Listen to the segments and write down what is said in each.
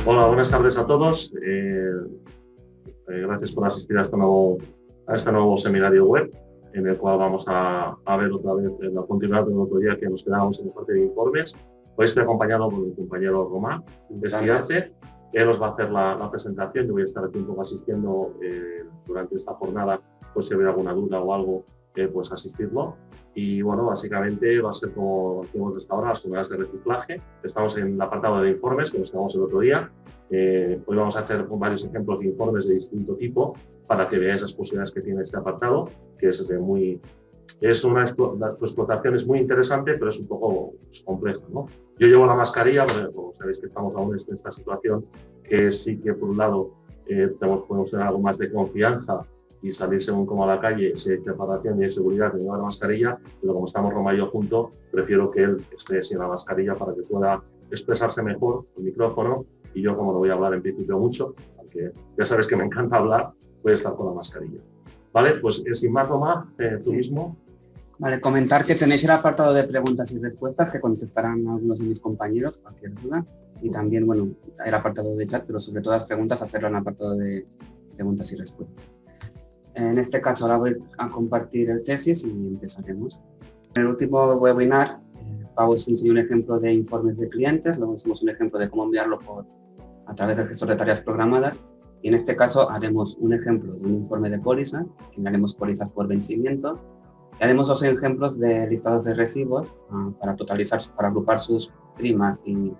Hola, buenas tardes a todos. Gracias por asistir a este nuevo seminario web, en el cual vamos a ver otra vez la continuidad del otro día que nos quedábamos en la parte de informes. Hoy estoy acompañado por mi compañero Román de Esquiarse, que nos va a hacer la presentación. Yo voy a estar aquí un poco asistiendo durante esta jornada, pues si hay alguna duda o algo, pues asistirlo. Y bueno, básicamente va a ser como hicimos hasta ahora, las jornadas de reciclaje. Estamos en el apartado de informes, que nos quedamos el otro día. Hoy vamos a hacer varios ejemplos de informes de distinto tipo para que veáis las posibilidades que tiene este apartado, que es su explotación es muy interesante, pero es un poco compleja, ¿no? Yo llevo la mascarilla, porque como sabéis que estamos aún en esta situación, que sí que por un lado podemos tener algo más de confianza y salir según como a la calle, si hay separación y hay seguridad de llevar la mascarilla, pero como estamos Roma y yo juntos, prefiero que él esté sin la mascarilla para que pueda expresarse mejor el micrófono, y yo, como no voy a hablar en principio mucho, aunque ya sabes que me encanta hablar, voy a estar con la mascarilla. Vale, pues sin más, Roma, tú mismo. Vale, comentar que tenéis el apartado de preguntas y respuestas que contestarán algunos de mis compañeros, cualquier duda. Y también, bueno, el apartado de chat, pero sobre todo las preguntas, hacerlo en el apartado de preguntas y respuestas. En este caso, ahora voy a compartir el tesis y empezaremos. En el último webinar, Pau os enseñó un ejemplo de informes de clientes, luego hicimos un ejemplo de cómo enviarlo a través del gestor de tareas programadas. Y en este caso haremos un ejemplo de un informe de pólizas, enviaremos pólizas por vencimiento. Y haremos dos ejemplos de listados de recibos para totalizar, para agrupar sus primas y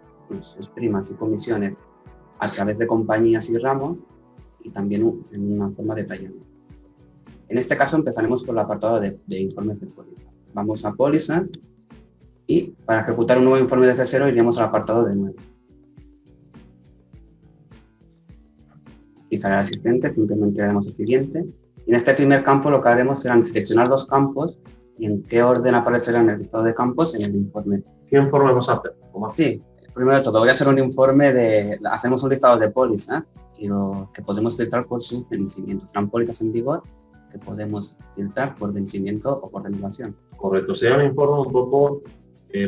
comisiones a través de compañías y ramos, y también en una forma detallada. En este caso empezaremos por el apartado de informes de póliza. Vamos a pólizas y para ejecutar un nuevo informe desde cero iremos al apartado de nuevo. Y sale el asistente, simplemente haremos el siguiente. Y en este primer campo lo que haremos será seleccionar dos campos y en qué orden aparecerán el listado de campos en el informe. ¿Qué informe vamos a hacer? Sí, primero de todo voy a hacer un informe hacemos un listado de pólizas y lo que podemos filtrar por su vencimiento. Serán pólizas en vigor que podemos filtrar por vencimiento o por renovación. Correcto, sería un informe un poco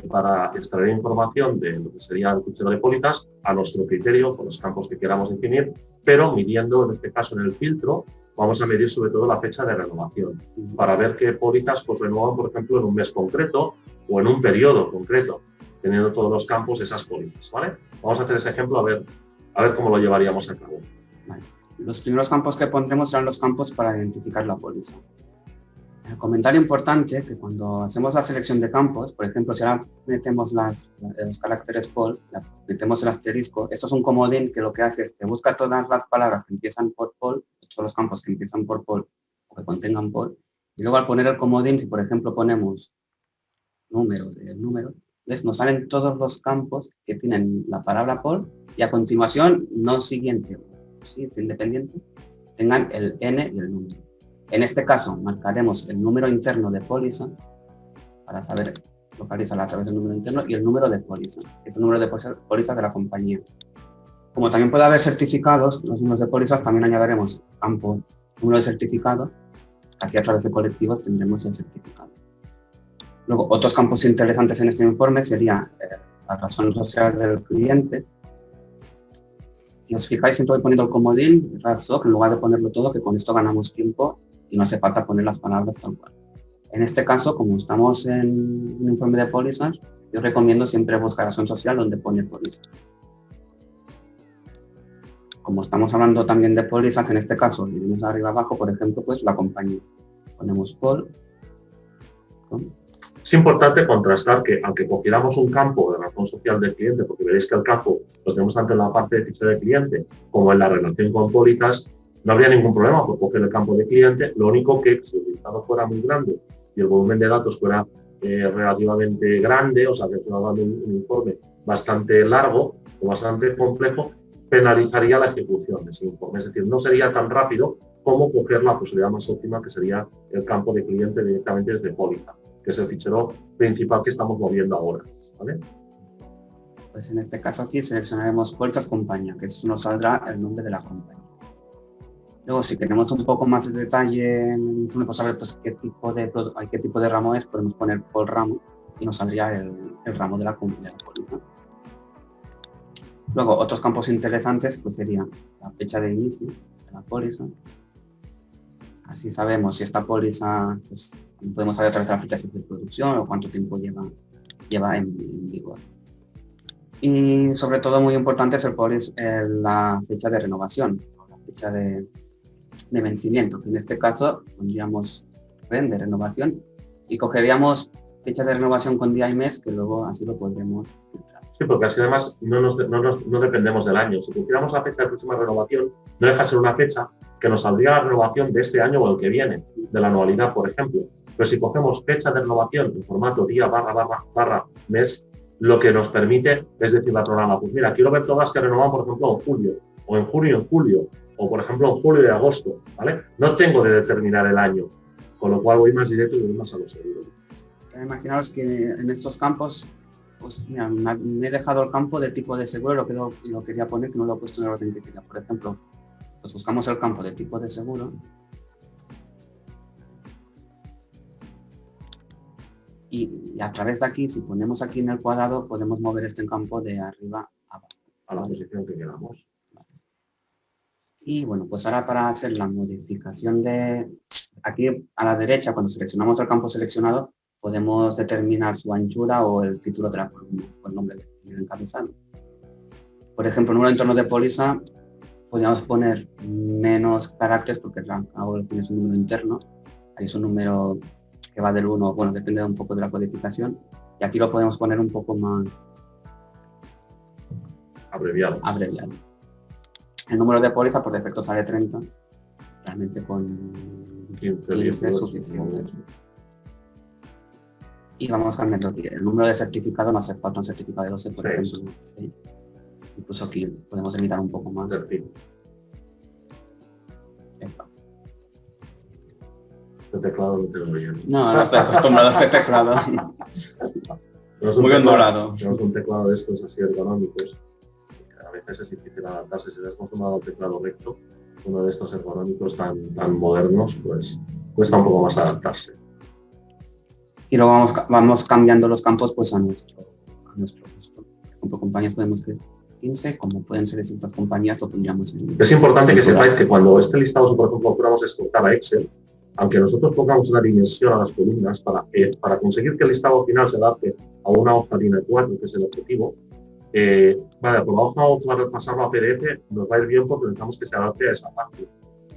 para extraer información de lo que sería el fichero de pólizas a nuestro criterio, con los campos que queramos definir, pero midiendo, en este caso en el filtro, vamos a medir sobre todo la fecha de renovación, para ver qué pólizas pues renuevan, por ejemplo, en un mes concreto o en un periodo concreto, teniendo todos los campos de esas pólizas, ¿vale? Vamos a hacer ese ejemplo a ver cómo lo llevaríamos a cabo. Vale. Los primeros campos que pondremos serán los campos para identificar la póliza. El comentario importante que cuando hacemos la selección de campos, por ejemplo, si ahora metemos los caracteres POL, metemos el asterisco, esto es un comodín que lo que hace es que busca todas las palabras que empiezan por POL, todos los campos que empiezan por POL o que contengan POL, y luego al poner el comodín, si por ejemplo ponemos número, ¿ves? Nos salen todos los campos que tienen la palabra POL y a continuación, no siguiente, ¿sí? Es independiente, tengan el N y el número. En este caso, marcaremos el número interno de póliza para saber localizarla a través del número interno y el número de póliza, que es el número de póliza de la compañía. Como también puede haber certificados, los números de pólizas, también añadiremos campo número de certificado, así a través de colectivos tendremos el certificado. Luego, otros campos interesantes en este informe sería la razón social del cliente. Si os fijáis, siempre voy poniendo el comodín, RASOC, en lugar de ponerlo todo, que con esto ganamos tiempo y no hace falta poner las palabras tal cual. En este caso, como estamos en un informe de pólizas, yo recomiendo siempre buscar razón social donde pone póliza. Como estamos hablando también de pólizas, en este caso, iremos arriba abajo, por ejemplo, pues la compañía. Ponemos POL. Es importante contrastar que, aunque cogiéramos un campo de razón social del cliente, porque veréis que el campo lo tenemos tanto en la parte de ficha de cliente como en la relación con pólizas, no habría ningún problema por coger el campo de cliente. Lo único que si el listado fuera muy grande y el volumen de datos fuera relativamente grande, o sea que estamos dando un informe bastante largo o bastante complejo, penalizaría la ejecución de ese informe. Es decir, no sería tan rápido como coger la posibilidad más óptima, que sería el campo de cliente directamente desde póliza, que es el fichero principal que estamos moviendo ahora, ¿vale? Pues en este caso aquí seleccionaremos pólizas compañía, que eso nos saldrá el nombre de la compañía. Luego, si queremos un poco más de detalle en el informe, pues saber pues, qué tipo de ramo es, podemos poner por ramo y nos saldría el ramo de la póliza. Luego, otros campos interesantes pues serían la fecha de inicio de la póliza. Así sabemos si esta póliza, pues podemos saber a través de la fecha si es de producción o cuánto tiempo lleva en vigor. Y sobre todo muy importante es la fecha de renovación, la fecha de vencimiento, que en este caso pondríamos orden de renovación y cogeríamos fecha de renovación con día y mes, que luego así lo podremos filtrar. Sí, porque así además no dependemos del año. Si pusiéramos la fecha de próxima renovación, no deja de ser una fecha que nos saldría la renovación de este año o el que viene, de la anualidad, por ejemplo. Pero si cogemos fecha de renovación en formato día barra mes, lo que nos permite es decirle al programa, pues mira, quiero ver todas que renovan, por ejemplo, en julio, o en junio, en julio, o por ejemplo en julio y agosto, ¿vale? No tengo de determinar el año, con lo cual voy más directo y voy más a lo seguro. Imaginaos que en estos campos, pues mira, me he dejado el campo de tipo de seguro, lo quería poner, que no lo he puesto en el orden que quería. Por ejemplo, pues buscamos el campo de tipo de seguro. Y a través de aquí, si ponemos aquí en el cuadrado, podemos mover este campo de arriba a abajo. A la posición que queramos. Y bueno, pues ahora para hacer la modificación aquí a la derecha, cuando seleccionamos el campo seleccionado, podemos determinar su anchura o el título de la columna, o el nombre del encabezado. Por ejemplo, en un entorno de póliza, podríamos poner menos caracteres, porque ahora tienes un número interno, ahí es un número que va del 1, bueno, depende un poco de la codificación, y aquí lo podemos poner un poco más abreviado. El número de póliza por defecto sale 30, realmente con 15 es suficiente. Y vamos cambiando aquí. El número de certificado no hace falta un certificado de 12, por ejemplo. ¿Sí? Incluso aquí podemos limitar un poco más. Este teclado no tengo yo. No estoy acostumbrado a este teclado. Muy bien dorado. Tenemos un teclado de estos así ergonómicos. A veces es difícil adaptarse. Si estás acostumbrado al teclado recto, uno de estos ergonómicos tan modernos, pues cuesta un poco más adaptarse. Y luego vamos cambiando los campos pues a nuestro gusto. Por compañías podemos que 15, como pueden ser distintas compañías, lo pondríamos en... Es importante que sepáis que cuando este listado, por ejemplo, podamos exportar a Excel, aunque nosotros pongamos una dimensión a las columnas para conseguir que el listado final se adapte a una hoja DIN A4, que es el objetivo, vale, por la hoja para pasarlo a PDF nos va a ir bien porque necesitamos que se adapte a esa parte.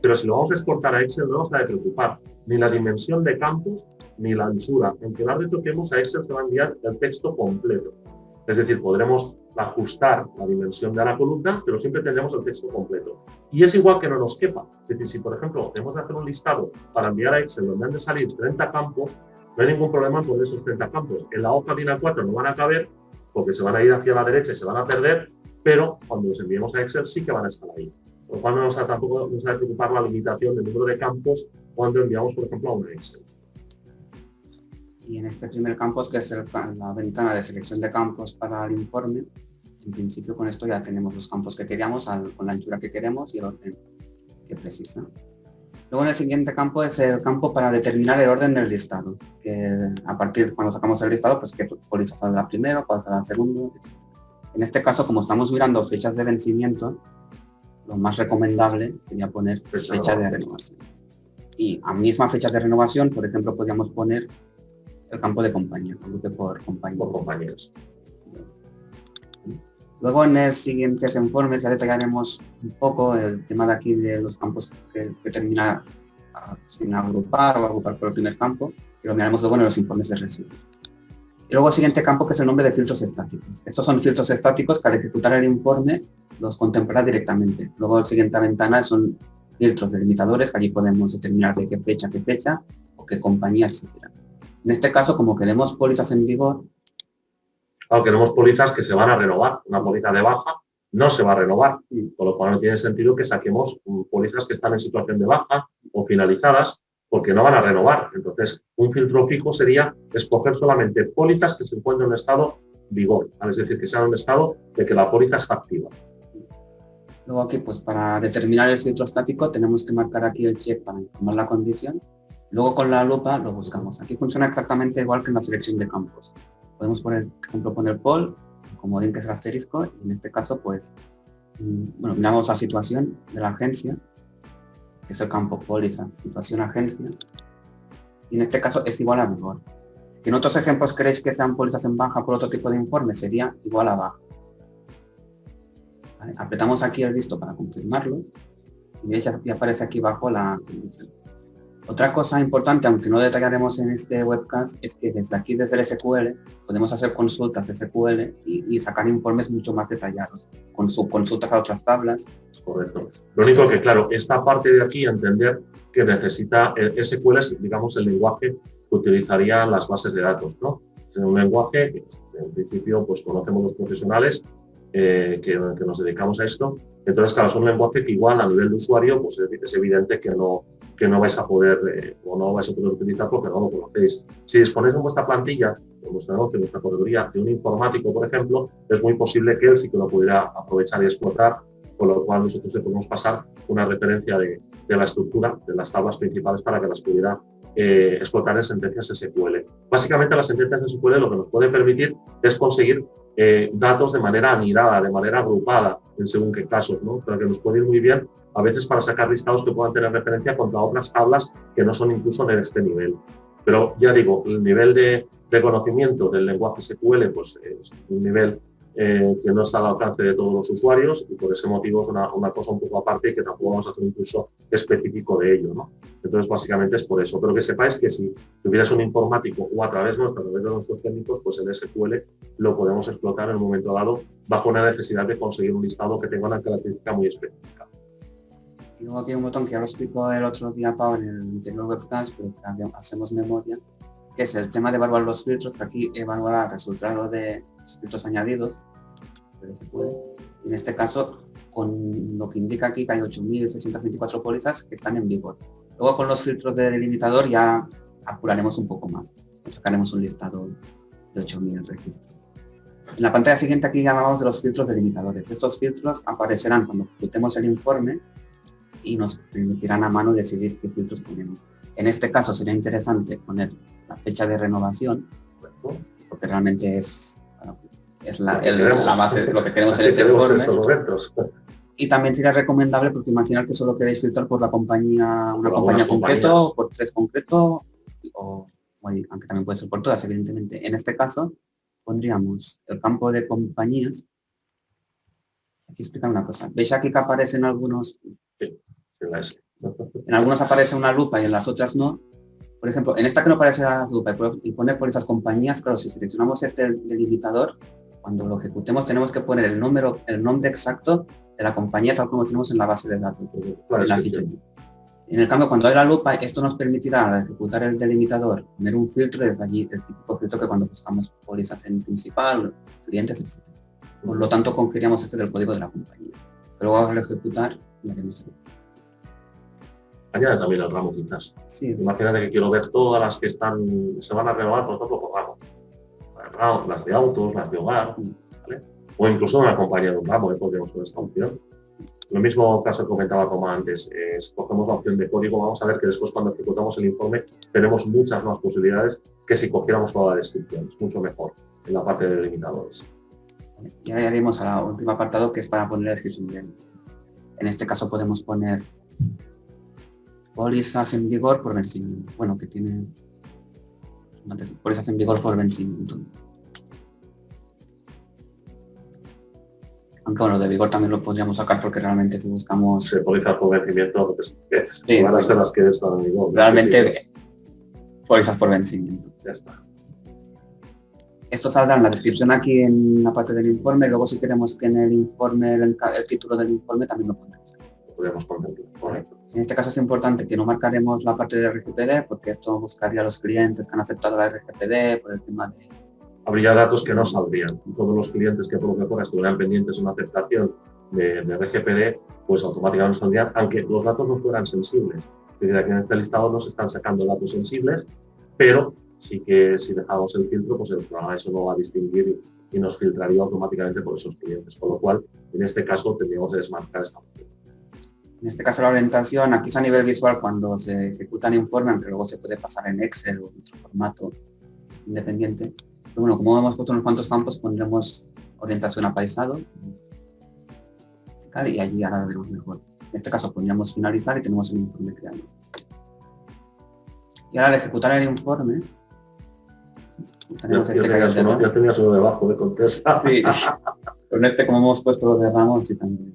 Pero si lo vamos a exportar a Excel no nos ha de preocupar ni la dimensión de campos ni la anchura. Aunque la vez toquemos a Excel se va a enviar el texto completo. Es decir, podremos ajustar la dimensión de la columna, pero siempre tendremos el texto completo. Y es igual que no nos quepa. Es decir, si por ejemplo tenemos que hacer un listado para enviar a Excel donde han de salir 30 campos, no hay ningún problema en poner esos 30 campos. En la hoja DIN A4 no van a caber porque se van a ir hacia la derecha y se van a perder, pero cuando los enviemos a Excel sí que van a estar ahí. Por lo cual tampoco nos ha de preocupar la limitación del número de campos cuando enviamos, por ejemplo, a una Excel. Y en este primer campo, que es la ventana de selección de campos para el informe, en principio con esto ya tenemos los campos que queríamos, con la anchura que queremos y el orden que precisa. Luego en el siguiente campo es el campo para determinar el orden del listado, que a partir de cuando sacamos el listado, pues qué póliza saldrá primero, cuál saldrá segundo, etc. En este caso, como estamos mirando fechas de vencimiento, lo más recomendable sería poner fecha de renovación. Y a misma fecha de renovación, por ejemplo, podríamos poner el campo de compañía, agrupe por compañeros. Luego en el siguientes informes ya detallaremos un poco el tema de aquí de los campos que termina sin agrupar o agrupar por el primer campo, y lo miraremos luego en los informes de residuos. Y luego el siguiente campo que es el nombre de filtros estáticos. Estos son filtros estáticos que al ejecutar el informe los contemplará directamente. Luego la siguiente ventana son filtros delimitadores que allí podemos determinar de qué fecha o qué compañía, etc. En este caso, como queremos pólizas en vigor, claro, queremos pólizas que se van a renovar. Una póliza de baja no se va a renovar, con lo cual no tiene sentido que saquemos pólizas que están en situación de baja o finalizadas porque no van a renovar. Entonces, un filtro fijo sería escoger solamente pólizas que se encuentren en un estado vigor, es decir, que sean en un estado de que la póliza está activa. Luego aquí, pues para determinar el filtro estático, tenemos que marcar aquí el check para informar la condición. Luego con la lupa lo buscamos. Aquí funciona exactamente igual que en la selección de campos. Podemos poner, por ejemplo, poner Paul comodín que es el asterisco, y en este caso, pues, bueno, miramos la situación de la agencia, que es el campo póliza, situación agencia, y en este caso es igual a vigor. Si en otros ejemplos queréis que sean pólizas en baja por otro tipo de informe, sería igual a baja. ¿Vale? Apretamos aquí el visto para confirmarlo, y veis ya aparece aquí bajo la condición. Otra cosa importante, aunque no detallaremos en este webcast, es que desde aquí, desde el SQL, podemos hacer consultas SQL y sacar informes mucho más detallados, con subconsultas a otras tablas. Correcto. Lo único que, claro, esta parte de aquí, entender que necesita SQL, es, digamos, el lenguaje que utilizarían las bases de datos, ¿no? Es un lenguaje que, en principio, pues conocemos los profesionales que nos dedicamos a esto. Entonces, claro, es un lenguaje que igual a nivel de usuario, pues es evidente que no vais a poder o no vais a poder utilizar porque no lo conocéis. Si disponéis en vuestra plantilla, en vuestra negocio, en vuestra correduría, de un informático, por ejemplo, es muy posible que él sí que lo pudiera aprovechar y explotar, con lo cual nosotros le podemos pasar una referencia de la estructura, de las tablas principales para que las pudiera explotar en sentencias SQL. Básicamente las sentencias SQL lo que nos puede permitir es conseguir datos de manera anidada, de manera agrupada, en según qué casos, ¿no? Pero que nos puede ir muy bien a veces para sacar listados que puedan tener referencia contra otras tablas que no son incluso de este nivel. Pero ya digo, el nivel de conocimiento del lenguaje SQL pues, es un nivel que no está al alcance de todos los usuarios y por ese motivo es una cosa un poco aparte y que tampoco vamos a hacer un curso específico de ello, ¿no? Entonces, básicamente es por eso. Pero que sepáis que si tuvieras un informático o a través nuestro, a través de nuestros técnicos, pues el SQL lo podemos explotar en un momento dado bajo una necesidad de conseguir un listado que tenga una característica muy específica. Y luego aquí hay un botón que ya lo explicó el otro día, Pau, en el anterior webcast, pero también hacemos memoria, que es el tema de evaluar los filtros, que aquí evaluará el resultado de los filtros añadidos, pero se puede. En este caso, con lo que indica aquí que hay 8.624 pólizas que están en vigor. Luego con los filtros de delimitador ya apuraremos un poco más. Sacaremos un listado de 8.000 registros. En la pantalla siguiente aquí llamamos de los filtros delimitadores. Estos filtros aparecerán cuando ejecutemos el informe y nos permitirán a mano decidir qué filtros ponemos. En este caso sería interesante poner la fecha de renovación, porque realmente es la base de lo que queremos en este informe. Y también sería recomendable, porque imaginar que solo queréis filtrar por la compañía, una compañía concreto, por tres concreto, o aunque también puede ser por todas, evidentemente. En este caso, pondríamos el campo de compañías. Aquí explicar una cosa. ¿Veis aquí que aparecen algunos? En algunos aparece una lupa y en las otras no. Por ejemplo, en esta que no aparece la lupa y pone por esas compañías, pero si seleccionamos este delimitador, cuando lo ejecutemos tenemos que poner el nombre exacto de la compañía tal como tenemos en la base de datos, en la ficha. En el cambio, cuando hay la lupa, esto nos permitirá al ejecutar el delimitador poner un filtro desde allí, el típico filtro que cuando buscamos pólizas en principal, clientes, etc. Por lo tanto, cogeríamos este del código de la compañía. Pero luego al ejecutar, lo haremos. Añade también el ramo quizás. Sí, imagínate que quiero ver todas las que se van a renovar, por ejemplo, por ramo. Las de autos, las de hogar, ¿vale? O incluso una compañía de un ramo, podríamos poner esta opción. Lo mismo caso que comentaba como antes, cogemos la opción de código, vamos a ver que después cuando ejecutamos el informe tenemos muchas más posibilidades que si cogiéramos toda la descripción, es mucho mejor en la parte de delimitadores. Y ahora llegaremos al último apartado que es para poner la descripción bien. En este caso podemos poner pólizas en vigor por vencimiento. Bueno, que tiene pólizas en vigor por vencimiento. Aunque bueno, de vigor también lo podríamos sacar porque realmente si buscamos... Sí, pólizas por vencimiento, sí, van a ser las que están en vigor. Realmente, pólizas por vencimiento. Ya está. Esto saldrá en la descripción aquí en la parte del informe, luego si queremos que en el informe, el título del informe también lo pondremos. Lo podemos poner, correcto. En este caso es importante que no marcaremos la parte de RGPD porque esto buscaría a los clientes que han aceptado la RGPD por el tema de... Habría datos que no saldrían. Todos los clientes que por lo que fuera estuvieran pendientes de una aceptación de RGPD, pues automáticamente saldrían, aunque los datos no fueran sensibles. Es decir, aquí en este listado no se están sacando datos sensibles, pero sí que si dejamos el filtro, pues el programa eso no va a distinguir y nos filtraría automáticamente por esos clientes. Con lo cual, en este caso, tendríamos que desmarcar esta opción. En este caso la orientación, aquí es a nivel visual cuando se ejecutan informes, aunque luego se puede pasar en Excel o en otro formato independiente. Pero bueno, como hemos puesto unos cuantos campos, pondremos orientación a paisado, y allí ahora lo veremos mejor. En este caso pondríamos finalizar y tenemos el informe creado. Y ahora al ejecutar el informe, tenemos Ya tenías uno debajo de contesta. Sí, con este como hemos puesto lo de Ramos y también.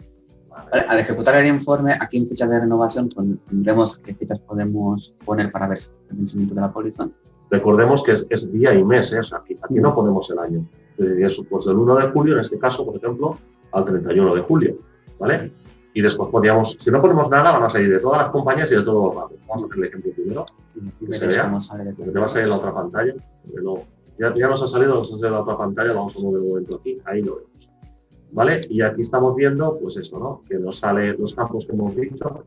Vale, al ejecutar el informe, aquí en ficha de renovación pondremos qué fechas podemos poner para ver el vencimiento de la póliza. Recordemos que es día y mes, ¿eh? O sea, aquí no ponemos el año. Eso, pues del 1 de julio, en este caso, por ejemplo, al 31 de julio, ¿vale? Y después podríamos, si no ponemos nada, van a salir de todas las compañías y de todos los bancos. Vamos a hacer el ejemplo primero, Sí, que se vea, porque te va a salir en la otra pantalla. Ya nos ha salido, la otra pantalla, vamos a mover un momento aquí, ahí lo vemos. ¿Vale? Y aquí estamos viendo, pues eso, ¿no? Que nos sale los campos que hemos dicho.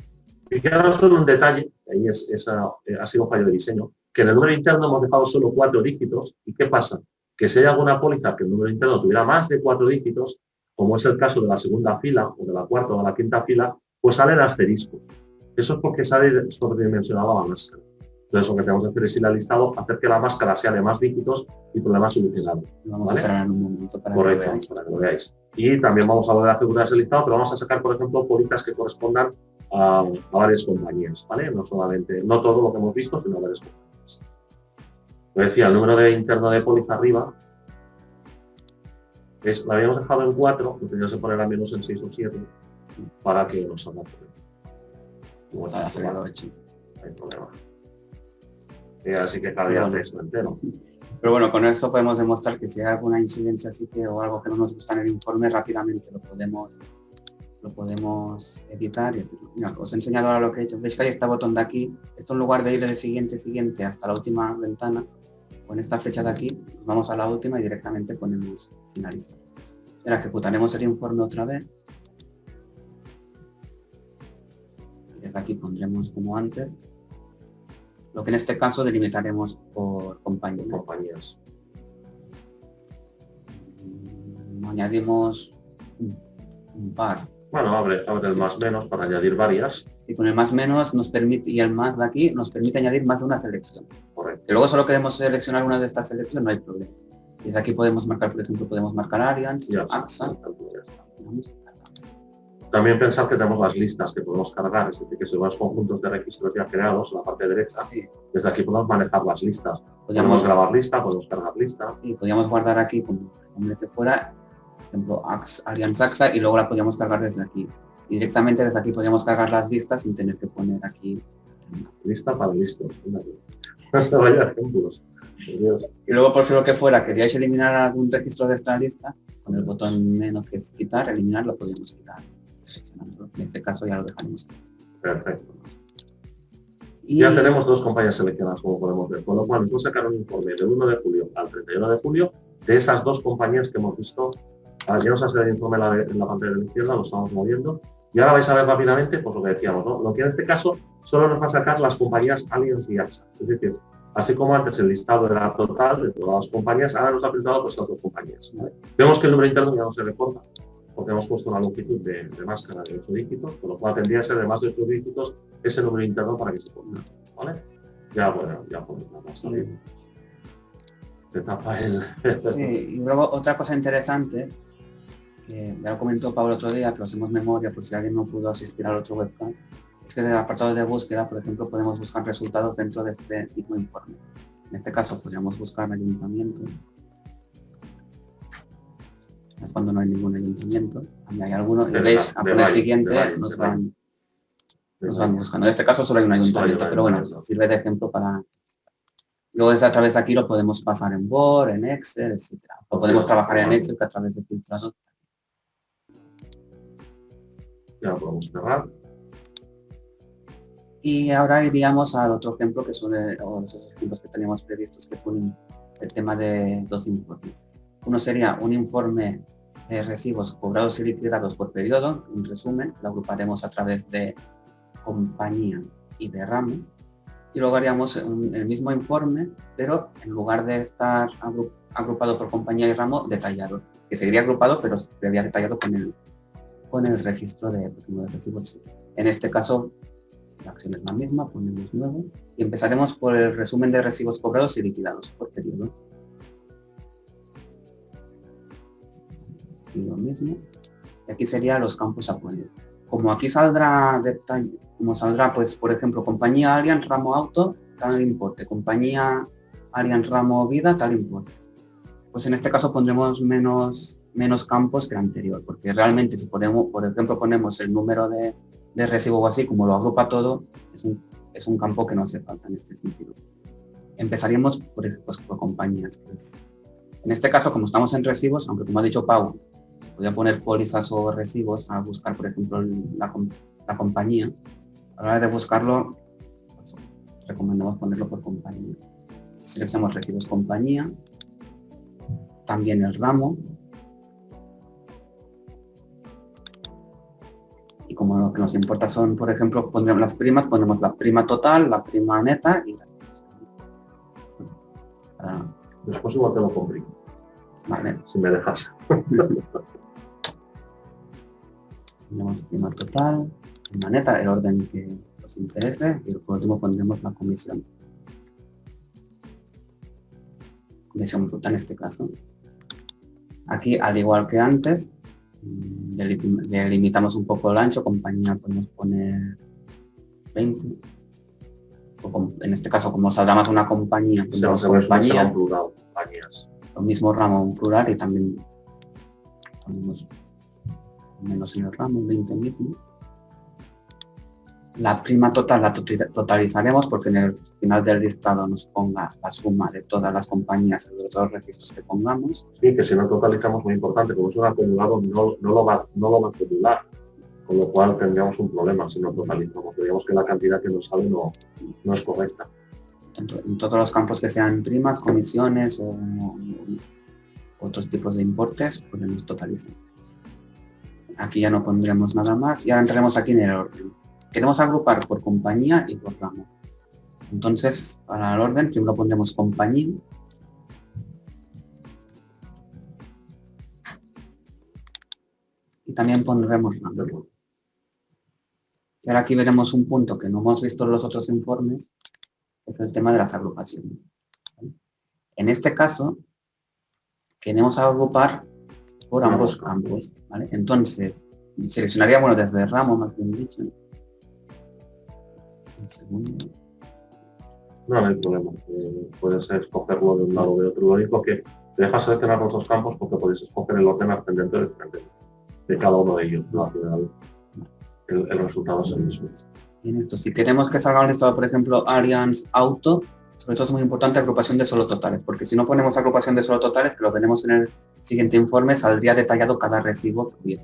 Y que ahora solo un detalle, ahí ha sido un fallo de diseño, que en el número interno hemos dejado solo 4 dígitos. ¿Y qué pasa? Que si hay alguna póliza que el número interno tuviera más de 4 dígitos, como es el caso de la segunda fila, o de la cuarta o de la quinta fila, pues sale el asterisco. Eso es porque sale sobredimensionada la máscara. Entonces lo que tenemos que hacer es ir al listado, hacer que la máscara sea de más dígitos y problema solucionado. Vamos a hacer en un momento para Correcto, para que lo veáis. Y también vamos a volver a ejecutar ese listado, pero vamos a sacar, por ejemplo, pólizas que correspondan a varias compañías, ¿vale? No solamente, no todo lo que hemos visto, sino varias compañías. Como decía, el número de interno de póliza arriba, lo habíamos dejado en 4, lo teníamos que poner al menos en 6 o 7, para que nos salga por hacerlo hecho. No hay problema. Así que cabía el texto entero. Pero bueno, con esto podemos demostrar que si hay alguna incidencia así que o algo que no nos gusta en el informe, rápidamente lo podemos editar y decir, mira, os he enseñado ahora lo que he hecho. Veis que hay este botón de aquí, esto en lugar de ir de siguiente hasta la última ventana, con esta flecha de aquí, nos vamos a la última y directamente ponemos finalizar. Ahora ejecutaremos el informe otra vez. Y desde aquí pondremos como antes. Lo que en este caso delimitaremos por compañías. Añadimos un par. Bueno, abre el más menos para añadir varias. Sí, con el más menos nos permite, y el más de aquí nos permite añadir más de una selección. Correcto. Y luego solo queremos seleccionar una de estas selecciones, no hay problema. Desde aquí podemos marcar, por ejemplo, podemos marcar Allianz, AXA. También pensar que tenemos las listas que podemos cargar, es decir, que si los conjuntos de registros ya creados, en la parte derecha, sí. Desde aquí podemos manejar las listas. Podemos grabar lista, podemos cargar lista. Sí, podríamos guardar aquí como el nombre que fuera, por ejemplo, Allianz AXA, y luego la podríamos cargar desde aquí. Y directamente desde aquí podríamos cargar las listas sin tener que poner aquí. Lista para listos. Vaya ejemplos. Y luego, por si lo que fuera, queríais eliminar algún registro de esta lista, con el botón menos que es quitar, eliminar, lo podríamos quitar. En este caso ya lo dejaremos. Perfecto. Y ya tenemos 2 compañías seleccionadas, como podemos ver. Con lo cual, vamos a sacar un informe del 1 de julio al 31 de julio de esas 2 compañías que hemos visto. Ya nos ha salido el informe en la pantalla de la izquierda, lo estamos moviendo. Y ahora vais a ver rápidamente, pues lo que decíamos, ¿no? Lo que en este caso solo nos va a sacar las compañías Allianz y AXA. Es decir, así como antes el listado era total de todas las compañías, ahora nos ha presentado pues, estas 2 compañías. ¿Vale? Vemos que el número interno ya no se recorta, porque hemos puesto una longitud de máscara de 8 dígitos, con lo cual tendría que ser de más de 8 dígitos ese número interno para que se ponga. ¿Vale? Ya podemos la máscara. Se tapa el... Sí, y luego otra cosa interesante, que ya lo comentó Pablo otro día, que lo hacemos memoria por si alguien no pudo asistir al otro webcast, es que en el apartado de búsqueda, por ejemplo, podemos buscar resultados dentro de este mismo informe. En este caso podríamos buscar ayuntamiento. Es cuando no hay ningún ayuntamiento. Si hay alguno, y veis, a poner siguiente, nos van buscando. En este caso solo hay un ayuntamiento, pero bueno, sirve de ejemplo para... Luego desde a través de aquí lo podemos pasar en Word, en Excel, etc. O podemos trabajar en Excel que a través de filtros. Ya lo podemos cerrar. Y ahora iríamos al otro ejemplo que son los ejemplos que teníamos previstos, que es el tema de 2 informes. Uno sería un informe de recibos cobrados y liquidados por periodo, en resumen, lo agruparemos a través de compañía y de ramo. Y luego haríamos el mismo informe, pero en lugar de estar agrupado por compañía y ramo, detallado. Que seguiría agrupado, pero sería detallado con el registro de recibos. En este caso, la acción es la misma, ponemos nuevo. Y empezaremos por el resumen de recibos cobrados y liquidados por periodo. aquí lo mismo. Y aquí serían los campos a poner. Como aquí saldrá detalle, como saldrá, pues, por ejemplo, compañía Allianz ramo auto, tal importe, compañía Allianz ramo vida, tal importe. Pues en este caso pondremos menos campos que el anterior, porque realmente si ponemos, por ejemplo, ponemos el número de recibo o así, como lo agrupa todo, es un campo que no hace falta en este sentido. Empezaríamos por compañías. Pues, en este caso, como estamos en recibos, aunque como ha dicho Pau, podría poner pólizas o recibos a buscar, por ejemplo, la compañía. A la hora de buscarlo, pues, recomendamos ponerlo por compañía. Seleccionamos recibos compañía, también el ramo. Y como lo que nos importa son, por ejemplo, pondremos las primas, ponemos la prima total, la prima neta y las Después igual te lo complico. Vale. Si me dejas. Ponemos prima total, prima neta, el orden que nos interese, y por último pondremos la comisión. Comisión bruta en este caso. Aquí, al igual que antes, delimitamos un poco el ancho, compañía podemos poner 20. O en este caso, como saldrá más una compañía, Tenemos compañías, compañías. Lo mismo ramo, un plural, y también ponemos menos en el ramo, 20 mismo. La prima total la totalizaremos porque en el final del listado nos ponga la suma de todas las compañías de todos los registros que pongamos. Sí, que si no totalizamos, muy importante, como es un acumulado, no lo va a totular, con lo cual tendríamos un problema si no totalizamos. Digamos que la cantidad que nos sale no es correcta. En todos los campos que sean primas, comisiones o otros tipos de importes, podemos totalizar. Aquí ya no pondremos nada más y ahora entraremos aquí en el orden. Queremos agrupar por compañía y por ramo. Entonces, para el orden, primero pondremos compañía. Y también pondremos ramo. Y ahora aquí veremos un punto que no hemos visto en los otros informes, es el tema de las agrupaciones. En este caso, queremos agrupar por ambos campos, ¿vale? Entonces, seleccionaría, bueno, desde ramo, más bien dicho. Un segundo. No hay problema. Puedes escogerlo de un lado o de otro. Lo único que te deja seleccionar los dos campos porque podéis escoger el orden ascendente o descendente de cada uno de ellos. ¿No? Al final, el resultado es el mismo. En esto, si queremos que salga un listado, por ejemplo, Allianz Auto, sobre todo es muy importante agrupación de solo totales, porque si no ponemos agrupación de solo totales, que lo tenemos en el siguiente informe, saldría detallado cada recibo. Bien.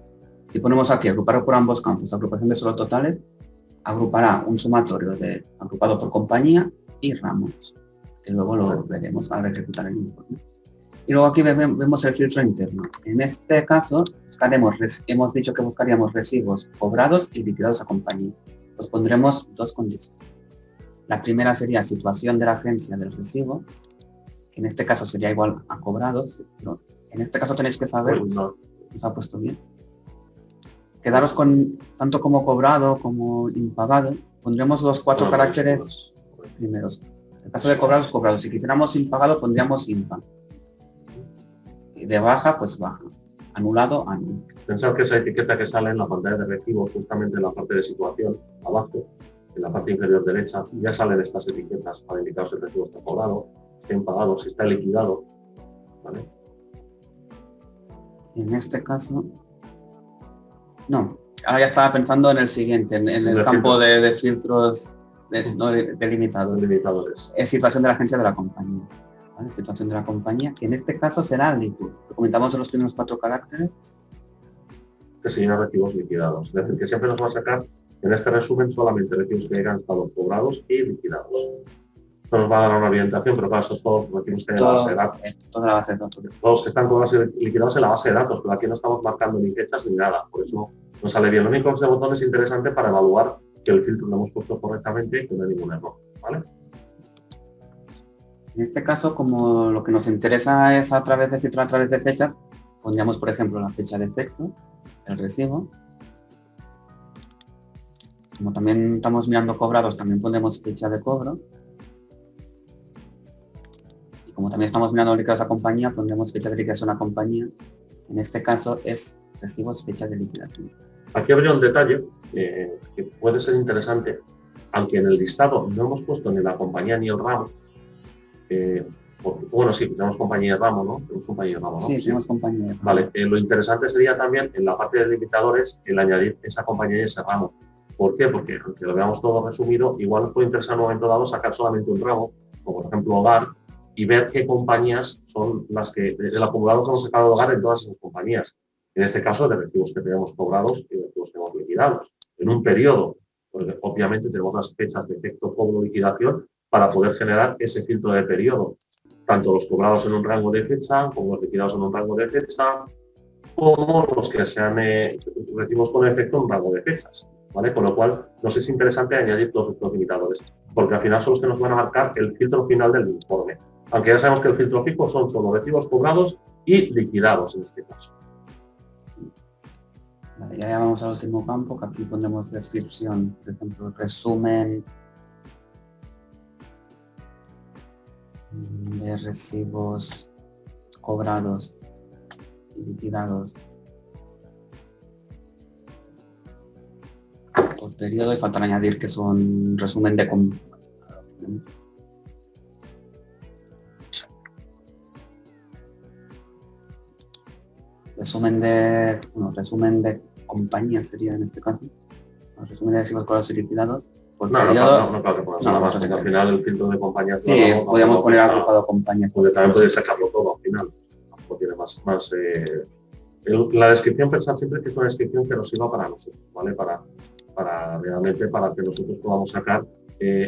Si ponemos aquí agrupar por ambos campos, agrupación de solo totales, agrupará un sumatorio agrupado por compañía y ramos, que luego lo veremos al ejecutar el informe. Y luego aquí vemos el filtro interno. En este caso, hemos dicho que buscaríamos recibos cobrados y liquidados a compañía. Pues pondremos dos condiciones. La primera sería situación de la agencia del recibo, que en este caso sería igual a cobrados, ¿no? En este caso tenéis que saber, ¿os ha puesto bien? Quedaros con tanto como cobrado como impagado. Pondremos los 4 caracteres primeros. En el caso de cobrados, cobrados. Si quisiéramos impagado, pondríamos impa. Y de baja, pues baja. Anulado, anulo. Pensad que esa etiqueta que sale en la pantalla de recibo, justamente en la parte de situación, abajo, en la parte inferior derecha, ya salen estas etiquetas para indicar si el recibo está cobrado, si está impagado, si está liquidado. ¿Vale? En este caso... No, ahora ya estaba pensando en el siguiente, en el campo de filtros delimitadores. Es situación de la agencia de la compañía. ¿Vale? Situación de la compañía, que en este caso será liquid. Lo comentamos en los primeros 4 caracteres. Que serían recibos liquidados. Es decir, que siempre nos va a sacar en este resumen solamente recibos que hayan estado cobrados y liquidados. Esto nos va a dar una orientación, pero claro, estos todos los recibos que hay en la base de datos. Toda la base de datos. Todos que están cobrados y liquidados en la base de datos, pero aquí no estamos marcando ni fechas ni nada. Por eso nos sale bien. Lo único que este botón es interesante para evaluar que el filtro lo hemos puesto correctamente y que no hay ningún error. ¿Vale? En este caso, como lo que nos interesa es a través de filtrar a través de fechas, pondríamos, por ejemplo, la fecha de efecto del recibo. Como también estamos mirando cobrados, también pondremos fecha de cobro. Y como también estamos mirando liquidados a compañía, pondremos fecha de liquidación a compañía En este caso es recibos fecha de liquidación. Aquí habría un detalle que puede ser interesante, aunque en el listado no hemos puesto ni la compañía ni el ramo. Bueno, sí, tenemos compañía de ramo, ¿no? Tenemos compañía de ramo, ¿no? Sí, tenemos compañía de ramo. Vale, lo interesante sería también en la parte de limitadores el añadir esa compañía y ese ramo. ¿Por qué? Porque aunque lo veamos todo resumido, igual nos puede interesar en un momento dado sacar solamente un ramo, como por ejemplo hogar, y ver qué compañías son las que, el acumulado que hemos sacado de hogar en todas esas compañías. En este caso, de recibos que tenemos cobrados y de recibos que hemos liquidados. En un periodo, porque obviamente tenemos las fechas de efecto cobro liquidación para poder generar ese filtro de periodo. Tanto los cobrados en un rango de fecha, como los liquidados en un rango de fecha, como los que sean recibos con efecto en un rango de fechas. ¿Vale? Con lo cual, nos es interesante añadir todos estos limitadores, porque al final son los que nos van a marcar el filtro final del informe. Aunque ya sabemos que el filtro fijo son solo recibos cobrados y liquidados en este caso. Vale, ya vamos al último campo, que aquí pondremos descripción, por ejemplo, resumen de recibos cobrados y liquidados por periodo, y falta añadir que son resumen de resumen de compañía sería en este caso, resumen de recibos cobrados y liquidados por periodo. No, claro que ponemos nada más, al final el filtro de compañía. Sí, podríamos poner agrupado compañías. Porque también podéis sacarlo todo al final. No tiene más la descripción, pensad siempre que es una descripción que nos sirva para nosotros, ¿vale? Realmente para que nosotros podamos sacar,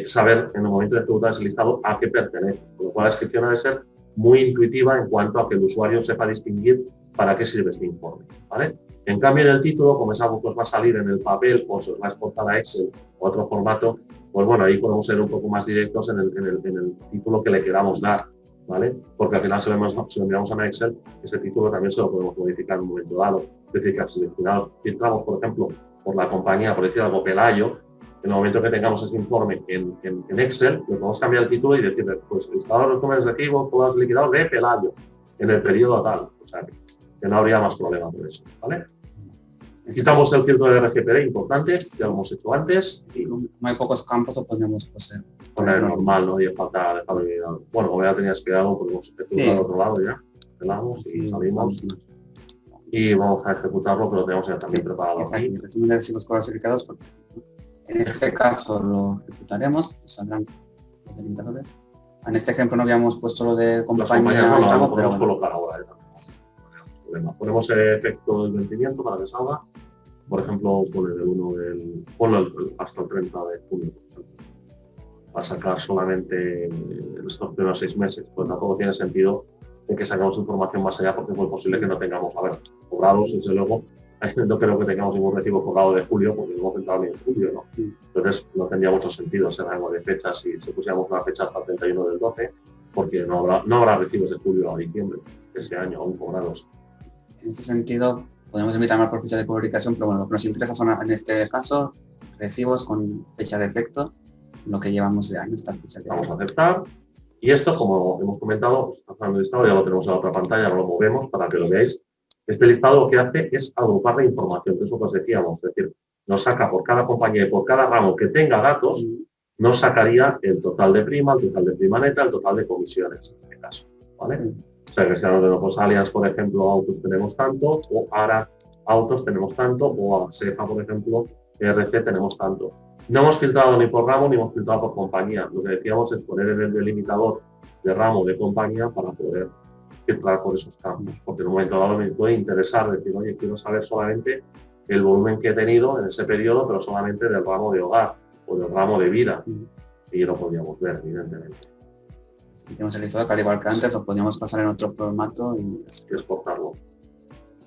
saber en el momento de ejecutar ese listado a qué pertenece. Con lo cual la descripción ha de ser muy intuitiva en cuanto a que el usuario sepa distinguir para qué sirve este informe, ¿vale? En cambio, en el título, como es algo que os va a salir en el papel o se os va a exportar a Excel o otro formato, pues bueno, ahí podemos ser un poco más directos en el título que le queramos dar, ¿vale? Porque al final si lo enviamos a Excel, ese título también se lo podemos modificar en un momento dado. Es decir, que si al final filtramos, por ejemplo, por la compañía, por decir algo, Pelayo, en el momento que tengamos ese informe en Excel, le podemos cambiar el título y decir, pues listado de resúmenes de recibos, todos liquidados de Pelayo, en el periodo tal. O sea, que no habría más problema por eso, ¿vale? Quitamos el filtro de RGPD importante, ya lo hemos hecho antes. Y como hay pocos campos, lo podemos poner normal, ¿no? Y falta dejarlo liquidado. Bueno, como ya tenías quedado, pues hemos ejecutado al otro lado ya. Pelamos y salimos. Y vamos a ejecutarlo, pero lo tenemos ya también preparado aquí. Resumen de recibos cobrados y liquidados, porque en este caso lo ejecutaremos, saldrán los delimitadores. En este ejemplo no habíamos puesto lo de compañía. No, lo podemos colocar ahora. Ponemos el efecto del vencimiento para que salga. Por ejemplo, ponlo hasta el 30 de junio. Para sacar solamente estos primeros 6 meses, pues tampoco tiene sentido de que saquemos información más allá, porque es muy posible que no tengamos, cobrados, desde luego, no creo que tengamos ningún recibo cobrado de julio, porque no hemos entrado ni en julio, ¿no? Entonces no tendría mucho sentido ese rango de fechas si pusiéramos una fecha hasta el 31 del 12, porque no habrá recibos de julio a diciembre de ese año aún cobrados. En ese sentido, podemos invitar más por fecha de publicación, pero bueno, lo que nos interesa son, en este caso, recibos con fecha de efecto, lo que llevamos de año, esta fecha de Vamos a aceptar. Y esto, como hemos comentado, el listado ya lo tenemos en la otra pantalla, lo movemos para que lo veáis. Este listado lo que hace es agrupar la información, que es lo que os decíamos, es decir, nos saca por cada compañía y por cada ramo que tenga datos, nos sacaría el total de prima, el total de prima neta, el total de comisiones, en este caso, ¿vale? O sea, que si a los Allianz, por ejemplo, Autos tenemos tanto, o ARA Autos tenemos tanto, o a SEPA, por ejemplo, RC tenemos tanto. No hemos filtrado ni por ramo ni hemos filtrado por compañía. Lo que decíamos es poner en el delimitador de ramo de compañía para poder filtrar por esos campos. Porque en un momento dado me puede interesar decir, oye, quiero saber solamente el volumen que he tenido en ese periodo, pero solamente del ramo de hogar o del ramo de vida. Y lo podríamos ver, evidentemente. Si tenemos el listado, que al igual que antes, lo podríamos pasar en otro formato y exportarlo.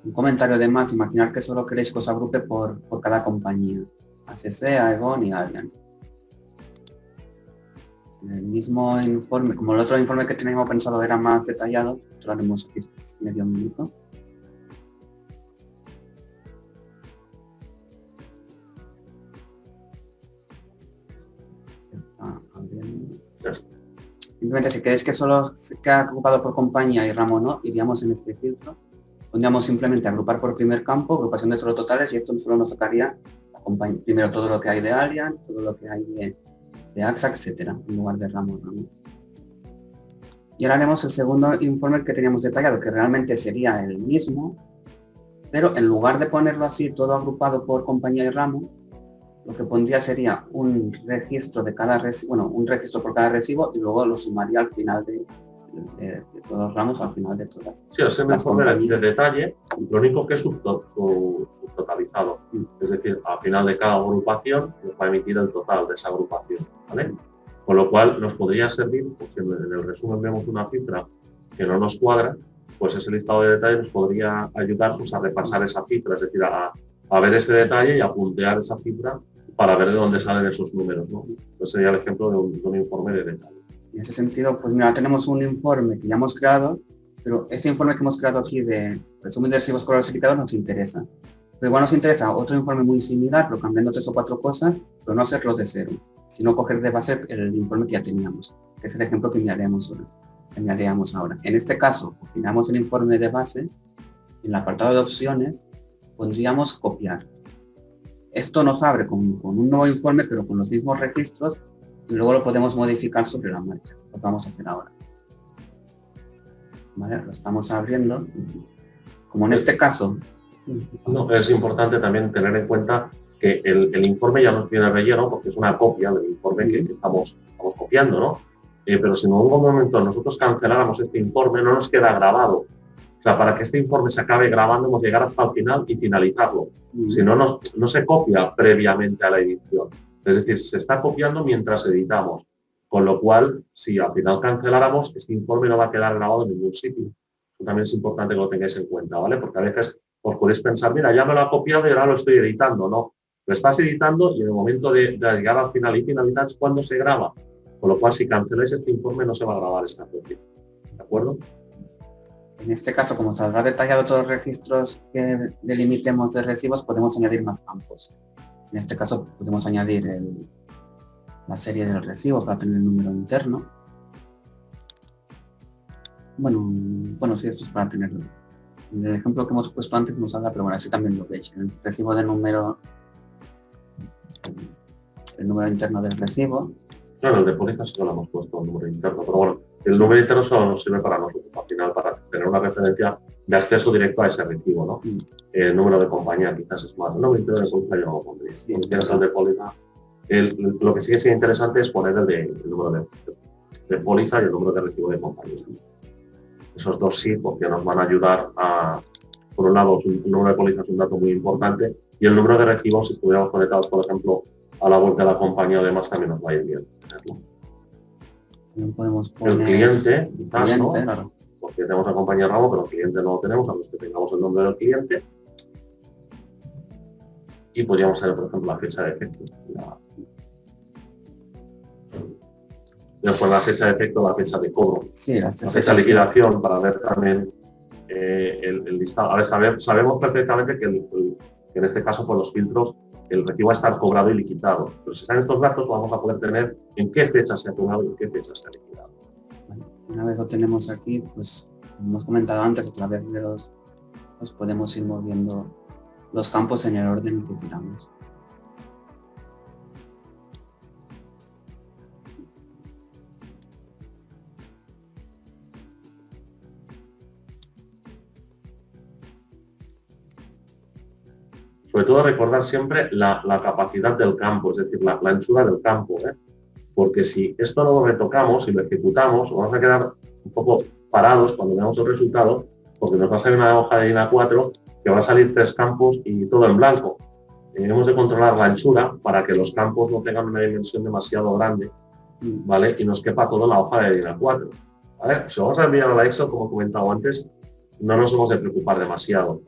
Un comentario además, imaginar que solo queréis que os agrupe por cada compañía. ACC, Aegon y Allianz. En el mismo informe, como el otro informe que teníamos pensado era más detallado, esto lo haremos aquí medio minuto. Está abriendo. Simplemente si queréis que solo se quede ocupado por compañía y ramo no, iríamos en este filtro Pondríamos simplemente agrupar por primer campo, agrupación de solo totales, y esto solo nos sacaría primero todo lo que hay de Allianz, todo lo que hay de AXA, etcétera, en lugar de ramo. Y ahora haremos el segundo informe que teníamos detallado, que realmente sería el mismo, pero en lugar de ponerlo así, todo agrupado por compañía y ramo, lo que pondría sería un registro de cada un registro por cada recibo, y luego lo sumaría al final de todos los ramos, al final de todas. Sí, es un informe de detalle, lo único que es subtotalizado. Es decir, al final de cada agrupación nos va a emitir el total de esa agrupación, ¿vale? Con lo cual nos podría servir, pues en el resumen vemos una cifra que no nos cuadra, pues ese listado de detalle nos podría ayudar, pues, a repasar esa cifra, es decir, a ver ese detalle y a puntear esa cifra para ver de dónde salen esos números, ¿no? Entonces sería el ejemplo de un informe de detalle. En ese sentido, pues mira, tenemos un informe que ya hemos creado, pero este informe que hemos creado aquí de resumen de recibos clasificados nos interesa. Pero igual nos interesa otro informe muy similar, pero cambiando 3 o 4 cosas, pero no hacerlo de cero, sino coger de base el informe que ya teníamos, que es el ejemplo que miraremos ahora. En este caso, copiamos el informe de base, en el apartado de opciones, pondríamos copiar. Esto nos abre con un nuevo informe, pero con los mismos registros, y luego lo podemos modificar sobre la marcha. Lo vamos a hacer ahora. ¿Vale? Lo estamos abriendo. Como en este caso. No, es importante también tener en cuenta que el informe ya no tiene relleno, porque es una copia del informe que estamos copiando, ¿no? Pero si en algún momento nosotros canceláramos este informe, no nos queda grabado. O sea, para que este informe se acabe grabando, hemos de llegar hasta el final y finalizarlo. Si no, no se copia previamente a la edición. Es decir, se está copiando mientras editamos, con lo cual, si al final canceláramos, este informe no va a quedar grabado en ningún sitio. Eso también es importante que lo tengáis en cuenta, ¿vale? Porque a veces os podéis pensar, mira, ya me lo ha copiado y ahora lo estoy editando. No, lo estás editando y en el momento de llegar al final y finalizar es cuando se graba. Con lo cual, si canceláis este informe, no se va a grabar esta copia. ¿De acuerdo? En este caso, como saldrá detallado todos los registros que delimitemos de recibos, podemos añadir más campos. En este caso podemos añadir la serie del recibo para tener el número interno. Bueno, sí, esto es para tenerlo. En el ejemplo que hemos puesto antes nos habla, pero bueno, así también lo veis. El recibo de número, el número interno del recibo. Claro, el de póliza sí que lo hemos puesto el número interno, pero bueno, el número interno solo nos sirve para nosotros, al final, para tener una referencia de acceso directo a ese recibo, ¿no? El número de compañía quizás es más. El número interno de póliza yo no lo pondría. Si tienes el de póliza, lo que sí es interesante es poner el número de póliza y el número de recibo de compañía. Esos dos sí, porque nos van a ayudar a, por un lado, un número de póliza es un dato muy importante, y el número de recibos, si estuviéramos conectados, por ejemplo, a la web de la compañía o demás, también nos va a ir bien. También podemos poner el cliente, quizás, ¿no? Claro. Porque tenemos la compañía ramo, pero el cliente no lo tenemos, a menos que tengamos el nombre del cliente. Y podríamos tener, por ejemplo, la fecha de efecto. Después la fecha de efecto, la fecha de cobro. Sí, la fecha de liquidación, para ver también el listado. A ver, sabemos perfectamente que en este caso, por los filtros, el recibo va a estar cobrado y liquidado. Pero si están estos datos, vamos a poder tener en qué fecha se ha cobrado y en qué fecha se ha liquidado. Una vez lo tenemos aquí, pues como hemos comentado antes, a través de pues podemos ir moviendo los campos en el orden que queramos. Sobre todo recordar siempre la capacidad del campo, es decir, la anchura del campo, ¿eh? Porque si esto no lo retocamos y lo ejecutamos, vamos a quedar un poco parados cuando veamos el resultado, porque nos va a salir una hoja de DIN A4 que va a salir 3 campos y todo en blanco. Hemos de controlar la anchura para que los campos no tengan una dimensión demasiado grande, ¿vale? Y nos quepa todo en la hoja de DIN A4, ¿vale? Si vamos a enviar a la Excel, como he comentado antes, no nos hemos de preocupar demasiado,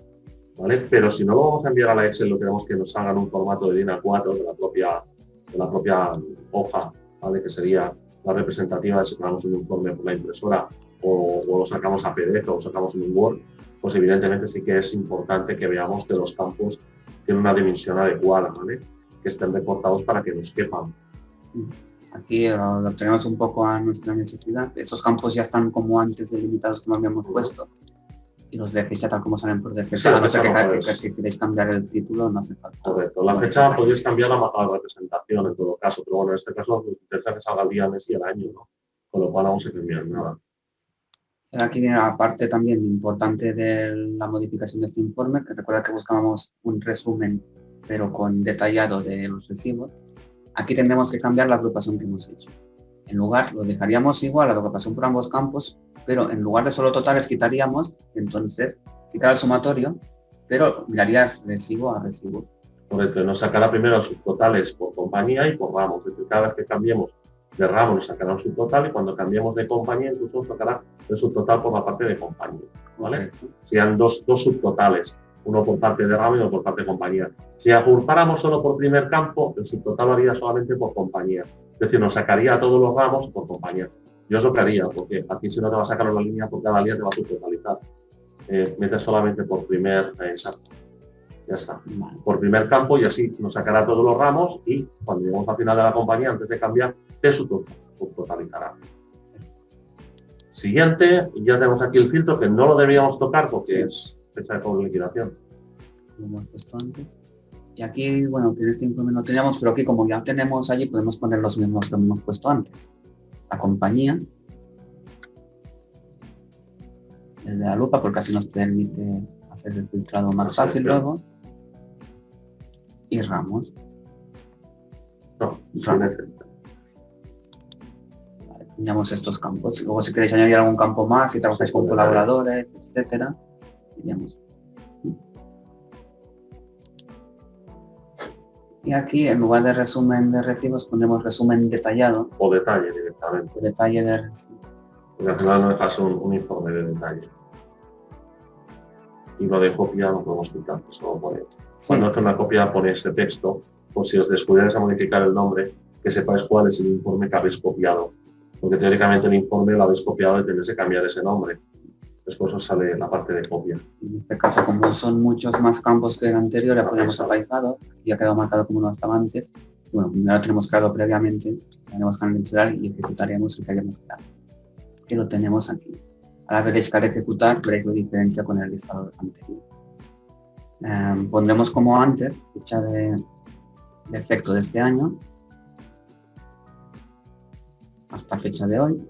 ¿vale? Pero si no lo vamos a enviar a la Excel, lo queremos que nos hagan un formato de DIN A4 de la propia hoja, ¿vale? Que sería la representativa de si sacamos un informe por la impresora o lo sacamos a PDF o lo sacamos en un Word, pues evidentemente sí que es importante que veamos que los campos tienen una dimensión adecuada, ¿vale? Que estén recortados para que nos quepan. Aquí lo tenemos un poco a nuestra necesidad. Estos campos ya están como antes delimitados como habíamos puesto. Y los de fecha tal como salen por defecto, Sí, la a no ser fecha no que queréis cambiar el título, no hace falta. Correcto. La fecha podéis cambiar la representación en todo caso, pero bueno, en este caso nos interesa que salga el día, el mes y el año, ¿no? Con lo cual no vamos a cambiar nada. Aquí viene la parte también importante de la modificación de este informe, que recuerda que buscábamos un resumen, pero con detallado de los recibos. Aquí tendremos que cambiar la agrupación que hemos hecho. En lugar, lo dejaríamos igual a la agrupación por ambos campos, pero en lugar de solo totales quitaríamos, entonces sí queda el sumatorio, pero miraría recibo a recibo. Correcto, nos sacará primero los subtotales por compañía y por ramos. Es decir, cada vez que cambiemos de ramo nos sacará un subtotal y cuando cambiemos de compañía incluso nos sacará el subtotal por la parte de compañía. ¿Vale? Serían dos subtotales, uno por parte de ramo y otro por parte de compañía. Si agrupáramos solo por primer campo, el subtotal lo haría solamente por compañía. Es decir, nos sacaría todos los ramos por compañía. Yo es lo que haría, porque aquí si no te va a sacar una línea por cada línea te va a subtotalizar. Metes solamente por primer exacto. Ya está. Por primer campo y así nos sacará todos los ramos y cuando lleguemos al final de la compañía, antes de cambiar, te subtotalizará. Siguiente, ya tenemos aquí el filtro que no lo deberíamos tocar porque es fecha de cobro de liquidación. Lo hemos puesto antes. Y aquí, bueno, que en este informe no teníamos, pero aquí como ya tenemos allí, podemos poner los mismos que hemos puesto antes. La compañía, desde la lupa, porque así nos permite hacer el filtrado más fácil luego. Y ramos. No, Vale, teníamos estos campos. Y luego si queréis añadir algún campo más, si trabajáis con colaboradores, etcétera, teníamos. Y aquí, en lugar de resumen de recibos, ponemos resumen detallado. O detalle directamente. O detalle de recibos. Porque al final no dejas un informe de detalle. Y lo de copia lo podemos quitar, que solo pone. Sí. Cuando hace una copia pone este texto, por si os descuidáis a modificar el nombre, que sepáis cuál es el informe que habéis copiado. Porque teóricamente el informe lo habéis copiado y tenéis que cambiar ese nombre. Después os sale la parte de copia. En este caso, como son muchos más campos que el anterior, ya podemos apaisado, ya quedó marcado como no estaba antes. Bueno, ya lo tenemos creado previamente, tenemos que analizar y ejecutaremos el que hayamos creado. Que lo tenemos aquí. Ahora veréis que al ejecutar veréis la diferencia con el listado anterior. Pondremos como antes, fecha de efecto de este año, hasta fecha de hoy.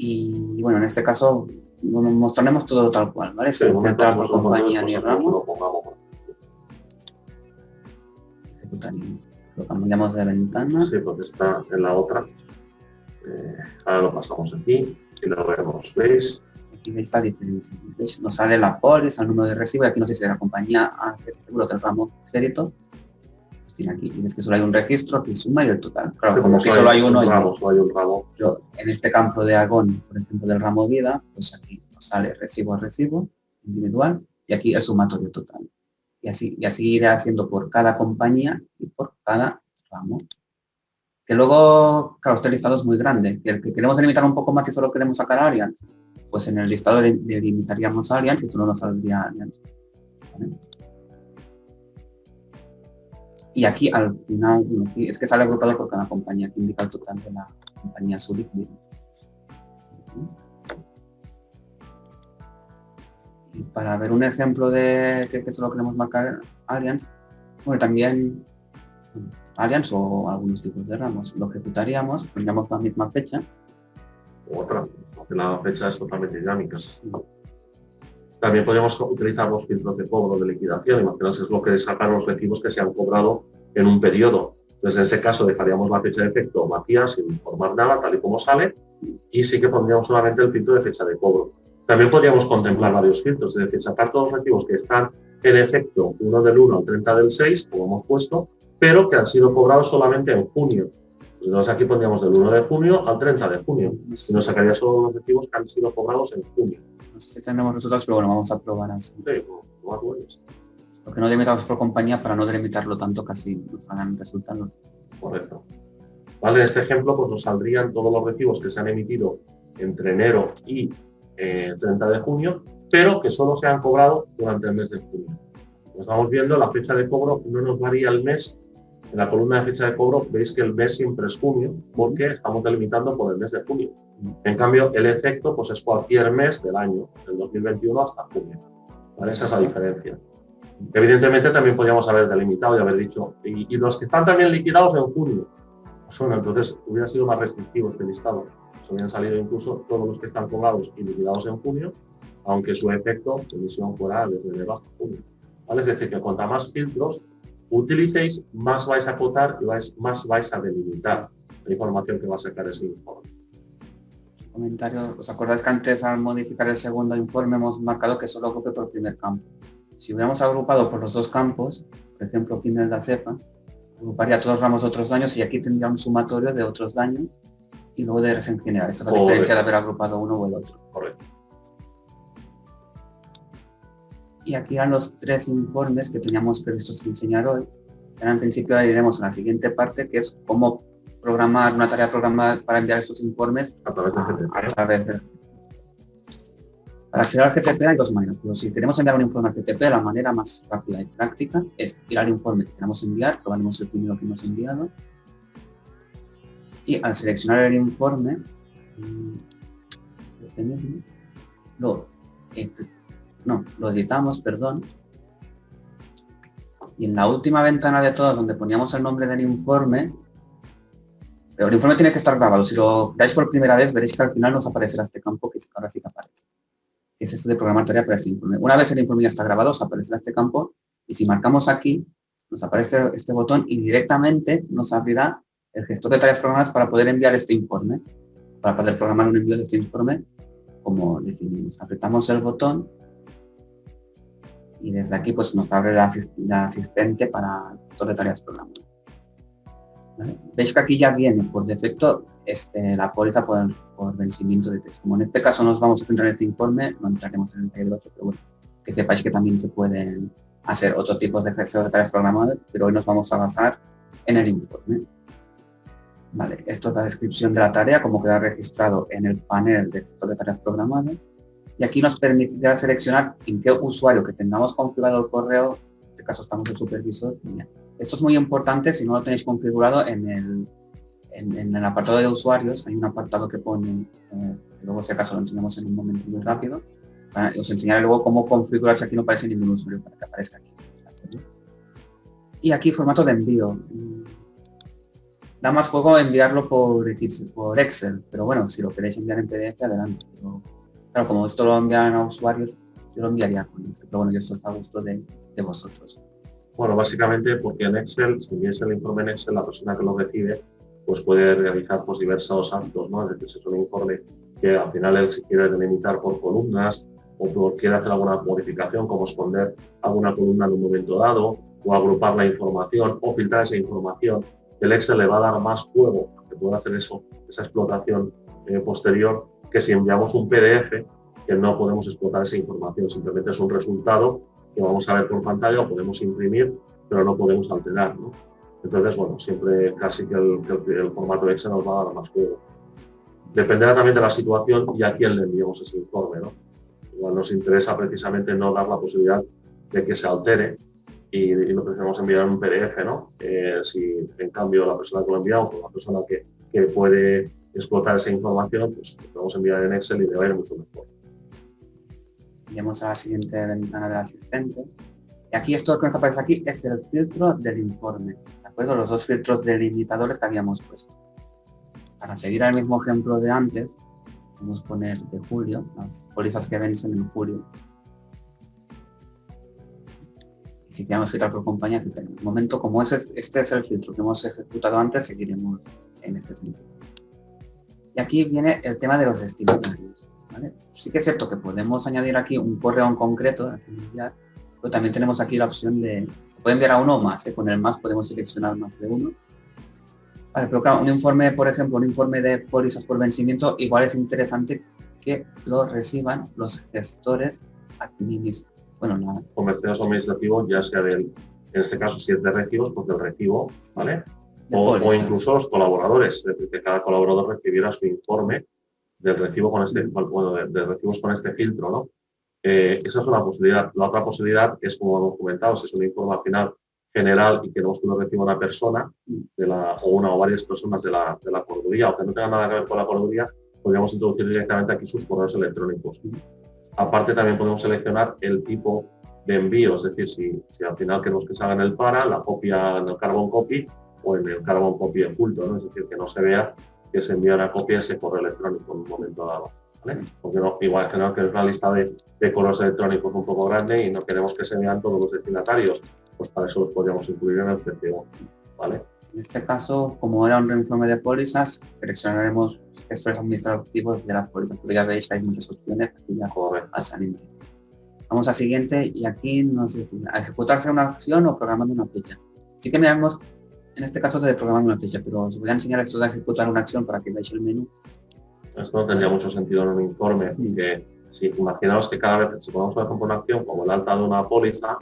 Y bueno, en este caso mostraremos todo tal cual, ¿vale? Sí, sin entrar por compañía ni ramo. Ejecutaremos. Lo cambiamos de ventana. Sí, porque está en la otra. Ahora lo pasamos aquí y lo vemos, ¿veis? Aquí veis la diferencia. ¿Veis? Nos sale la póliza, el número de recibo, y aquí no sé si la compañía hace seguro del ramo crédito. Pues tiene aquí, y ves que solo hay un registro, aquí suma y el total. Claro, sí, como aquí solo hay uno, solo hay un ramo. Yo, en este campo de Agón, por ejemplo, del ramo vida, pues aquí nos sale recibo a recibo, individual, y aquí el sumatorio total. Y así irá haciendo por cada compañía y por cada ramo. Que luego, claro, este listado es muy grande. Y el que queremos delimitar un poco más y solo queremos sacar Allianz, pues en el listado delimitaríamos Allianz y esto no nos saldría Allianz. ¿Vale? Y aquí al final, aquí es que sale agrupado por cada compañía, que indica el total de la compañía subdividida. Y para ver un ejemplo de que solo queremos marcar Allianz, bueno, también Allianz o algunos tipos de ramos, lo ejecutaríamos, pondríamos la misma fecha. Otra, porque la fecha es totalmente dinámica. Sí. También podríamos utilizar los filtros de cobro de liquidación. Imaginaos es lo que sacar los recibos que se han cobrado en un periodo. Entonces, en ese caso, dejaríamos la fecha de efecto vacía sin informar nada, tal y como sale, y sí que pondríamos solamente el filtro de fecha de cobro. También podríamos contemplar varios filtros, es decir, sacar todos los recibos que están en efecto 1 del 1 al 30 del 6, como hemos puesto, pero que han sido cobrados solamente en junio. Entonces aquí pondríamos del 1 de junio al 30 de junio y nos sacaría solo los recibos que han sido cobrados en junio. No sé si tenemos resultados, pero bueno, vamos a probar así. Sí, Porque no delimitamos por compañía para no delimitarlo tanto, casi nos hagan resultados. Correcto. Vale, en este ejemplo pues nos saldrían todos los recibos que se han emitido entre enero y 30 de junio, pero que solo se han cobrado durante el mes de junio. Como estamos viendo, la fecha de cobro no nos varía el mes En la columna de fecha de cobro veis que el mes siempre es junio, porque estamos delimitando por el mes de junio. En cambio, el efecto pues es cualquier mes del año, del 2021 hasta junio. ¿Vale? Esa es la diferencia. Evidentemente también podríamos haber delimitado y haber dicho, y los que están también liquidados en junio. Pues bueno, entonces hubiera sido más restrictivo este listado. Se habían salido incluso todos los que están cobrados y liquidados en junio, aunque su efecto de emisión fuera desde enero hasta junio. ¿Vale? Es decir, que cuanta más filtros utilicéis, más vais a acotar y más vais a delimitar la información que va a sacar ese informe. Comentario, ¿os acordáis que antes al modificar el segundo informe hemos marcado que solo agrupe por primer campo? Si hubiéramos agrupado por los dos campos, por ejemplo aquí en la cepa, agruparía todos los ramos de otros daños y aquí tendría un sumatorio de otros daños y luego de en general. Esa es la diferencia de haber agrupado uno o el otro. Correcto. Y aquí eran los tres informes que teníamos previstos enseñar hoy. Ahora en principio iremos a la siguiente parte, que es cómo programar una tarea programada para enviar estos informes a través de GTP. Para acceder al GTP hay dos maneras, pero si queremos enviar un informe al GTP, la manera más rápida y práctica es ir al informe que queremos enviar, probamos el primero que hemos enviado, y al seleccionar el informe, este mismo, lo editamos, perdón, y en la última ventana de todas donde poníamos el nombre del informe, pero el informe tiene que estar grabado. Si lo dais por primera vez, veréis que al final nos aparecerá este campo que ahora sí que aparece. Que es esto de programar tarea para este informe. Una vez el informe ya está grabado, os aparecerá este campo, y si marcamos aquí, nos aparece este botón y directamente nos abrirá el gestor de tareas programadas para poder enviar este informe, para poder programar un envío de este informe, como definimos. Apretamos el botón y desde aquí pues nos abre la asistente para el gestor de tareas programadas. ¿Vale? Veis que aquí ya viene por defecto la póliza por vencimiento de texto. Como en este caso nos vamos a centrar en este informe, no entraremos en el detalle del otro, pero bueno, que sepáis que también se pueden hacer otros tipos de gestión de tareas programadas, pero hoy nos vamos a basar en el informe. Vale, esto es la descripción de la tarea, como queda registrado en el panel de gestor de tareas programadas. Y aquí nos permitirá seleccionar en qué usuario que tengamos configurado el correo, en este caso estamos en supervisor. Esto es muy importante si no lo tenéis configurado en el apartado de usuarios. Hay un apartado que pone, luego si acaso lo enseñamos en un momento muy rápido. Os enseñaré luego cómo configurar si aquí no aparece ningún usuario para que aparezca aquí. Y aquí formato de envío. Da más juego enviarlo por Excel, pero bueno, si lo queréis enviar en PDF, adelante. Pero, claro, como esto lo envían a usuarios, yo lo enviaría con Excel, pero bueno, esto está a gusto de vosotros. Bueno, básicamente porque en Excel, si envías el informe en Excel, la persona que lo recibe pues puede realizar pues, diversos actos, ¿no? Es decir, es un informe que al final él si quiere delimitar por columnas o quiere hacer alguna modificación como esconder alguna columna en un momento dado o agrupar la información o filtrar esa información. El Excel le va a dar más juego a que pueda hacer eso, esa explotación posterior, que si enviamos un PDF que no podemos explotar esa información, simplemente es un resultado que vamos a ver por pantalla o podemos imprimir, pero no podemos alterar, ¿no? Entonces, bueno, siempre casi que el formato Excel nos va a dar más juego. Dependerá también de la situación y a quién le enviamos ese informe, ¿no? Igual nos interesa precisamente no dar la posibilidad de que se altere y no precisamos enviar un PDF, ¿no? Si en cambio la persona que lo enviamos o la persona que puede explotar esa información, pues lo podemos enviar en Excel y le va a ir mucho mejor. Iremos a la siguiente ventana del asistente. Y aquí esto que nos aparece aquí es el filtro del informe. ¿De acuerdo? Los dos filtros delimitadores que habíamos puesto. Para seguir el mismo ejemplo de antes, vamos a poner de julio, las pólizas que vencen en julio. Y si queremos filtrar por compañía, en el momento como este es el filtro que hemos ejecutado antes, seguiremos en este sentido. Y aquí viene el tema de los destinatarios. ¿Vale? Sí que es cierto que podemos añadir aquí un correo en concreto, pero también tenemos aquí la opción de, se puede enviar a uno o más, con el más podemos seleccionar más de uno. Vale, pero claro, un informe, por ejemplo, un informe de pólizas por vencimiento, igual es interesante que lo reciban los gestores comerciales o administrativos, ya sea en este caso si es de recibos, porque el recibo, ¿vale? O incluso los colaboradores, es decir, que cada colaborador recibiera su informe del recibo con de recibos con este filtro, ¿no? Esa es una posibilidad. La otra posibilidad es, como hemos comentado, si es un informe al final general y queremos que lo reciba una persona o una o varias personas de la correduría, o que no tengan nada que ver con la correduría, podríamos introducir directamente aquí sus correos electrónicos. Aparte también podemos seleccionar el tipo de envío, es decir, si al final queremos que salga en el para, la copia en el carbon copy o en el carbon copy oculto, ¿no? Es decir, que no se vea que se envía una copia de ese correo electrónico en un momento dado, ¿vale? Porque no, igual que es una lista de correos electrónicos un poco grande y no queremos que se vean todos los destinatarios, pues para eso los podríamos incluir en el CCO, ¿vale? En este caso, como era un informe de pólizas, seleccionaremos gestores administrativos de las pólizas, porque ya veis que hay muchas opciones aquí ya básicamente. Vamos a siguiente y aquí nos dice a ejecutarse una acción o programando una fecha. Sí que miramos, en este caso de programando una fecha, pero os voy a enseñar esto de ejecutar una acción para que veáis el menú. Esto no tendría mucho sentido en un informe, que si imaginaos que cada vez, si ponemos por ejemplo una acción como el alta de una póliza,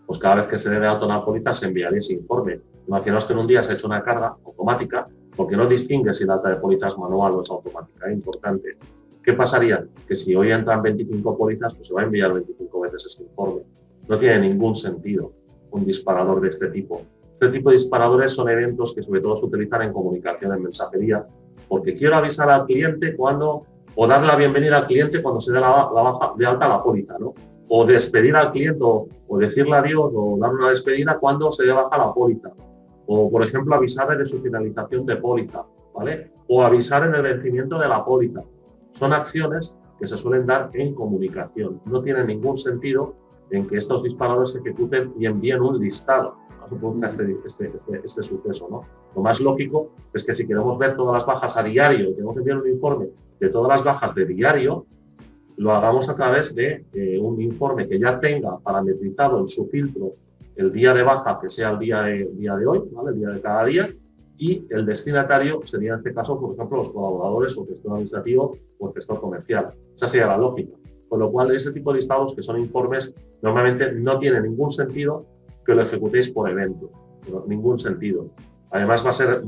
pues cada vez que se dé de alta una póliza se enviaría ese informe. Imaginaos que en un día se ha hecho una carga automática, porque no distingue si el alta de póliza es manual o es automática, es importante. ¿Qué pasaría? Que si hoy entran 25 pólizas, pues se va a enviar 25 veces este informe. No tiene ningún sentido un disparador de este tipo. Este tipo de disparadores son eventos que sobre todo se utilizan en comunicación, en mensajería, porque quiero avisar al cliente o darle la bienvenida al cliente cuando se dé la baja de alta la póliza, ¿no? O despedir al cliente, o decirle adiós, o darle una despedida cuando se dé baja la póliza. O, por ejemplo, avisarle de su finalización de póliza, ¿vale? O avisar en el vencimiento de la póliza. Son acciones que se suelen dar en comunicación. No tiene ningún sentido en que estos disparadores se ejecuten y envíen un listado. Este suceso, ¿no? Lo más lógico es que si queremos ver todas las bajas a diario, queremos enviar un informe de todas las bajas de diario, lo hagamos a través de un informe que ya tenga parametrizado en su filtro el día de baja, que sea el día de hoy, ¿vale? El día de cada día, y el destinatario sería en este caso, por ejemplo, los colaboradores, o el gestor administrativo o el gestor comercial. Esa sería la lógica. Con lo cual, ese tipo de listados, que son informes, normalmente no tiene ningún sentido que lo ejecutéis por evento, pero ningún sentido. Además,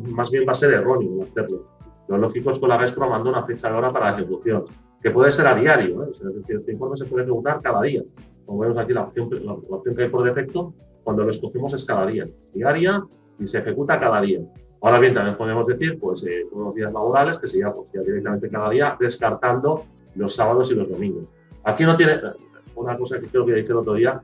más bien va a ser erróneo hacerlo. Lo lógico es que lo hagáis programando una fecha de hora para la ejecución, que puede ser a diario, ¿eh? Es decir, este informe se puede ejecutar cada día. Como vemos aquí, la opción que hay por defecto, cuando lo escogemos es cada día, diaria, y se ejecuta cada día. Ahora bien, también podemos decir, pues, todos los días laborales, que sería pues, ya directamente cada día, descartando los sábados y los domingos. Aquí no tiene, una cosa que creo que dije el otro día,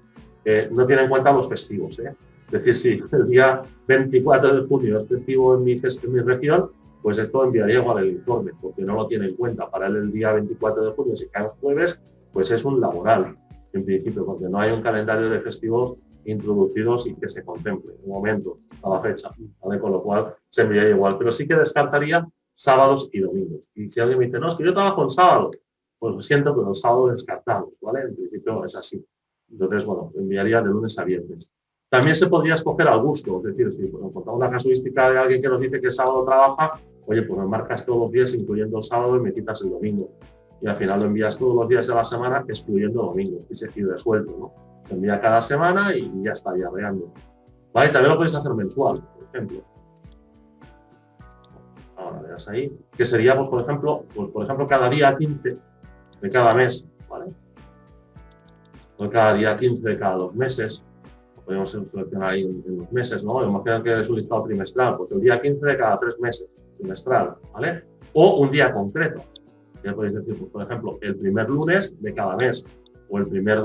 no tiene en cuenta los festivos, ¿eh? Es decir, si el día 24 de junio es festivo en mi región, pues esto enviaría igual el informe, porque no lo tiene en cuenta. Para él el día 24 de junio, si cae jueves, pues es un laboral, en principio, porque no hay un calendario de festivos introducidos y que se contemple en un momento, a la fecha, ¿vale? Con lo cual se enviaría igual. Pero sí que descartaría sábados y domingos. Y si alguien me dice, no, es que yo trabajo en sábado, pues lo siento, pero los sábados descartamos, ¿vale? En principio es así. Entonces, bueno, enviaría de lunes a viernes. También se podría escoger al gusto, es decir, si encontramos una casuística de alguien que nos dice que el sábado trabaja, oye, pues me marcas todos los días, incluyendo el sábado, y me quitas el domingo. Y al final lo envías todos los días de la semana, excluyendo domingo, y se queda resuelto, ¿no? Se envía cada semana y ya está, ya reando. ¿Vale? También lo podéis hacer mensual, por ejemplo. Ahora veas ahí, que sería, pues, por ejemplo, cada día 15 de cada mes, ¿vale? Pues cada día 15 de cada 2 meses. Podemos seleccionar ahí en los meses, ¿no? Imagina que es un listado trimestral, pues el día 15 de cada 3 meses, trimestral, ¿vale? O un día concreto. Ya podéis decir, pues, por ejemplo, el primer lunes de cada mes, o el primer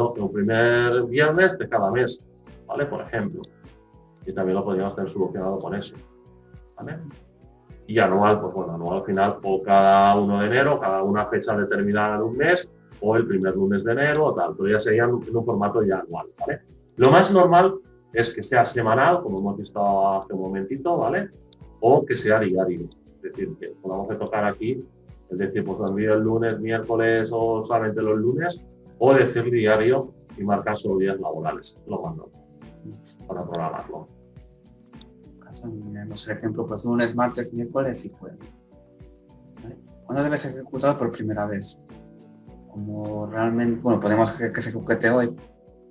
viernes de cada mes, ¿vale? Por ejemplo. Y también lo podríamos hacer solucionado con eso, ¿vale? Y anual, pues bueno, anual al final, o cada 1 de enero, cada una fecha determinada de un mes, o el primer lunes de enero, o tal, pero ya serían en un formato ya anual, ¿vale? Lo más normal es que sea semanal, como hemos visto hace un momentito, ¿vale? O que sea diario. Es decir, que podamos retocar aquí, es decir, pues lo envío el lunes, miércoles o solamente los lunes, o decir diario y marcar solo días laborales. Lo mando para programarlo. Tenemos el ejemplo, pues lunes, martes, miércoles y jueves. ¿Vale? ¿Cuándo debe ser ejecutado por primera vez? Como realmente, bueno, podemos que se ejecute hoy.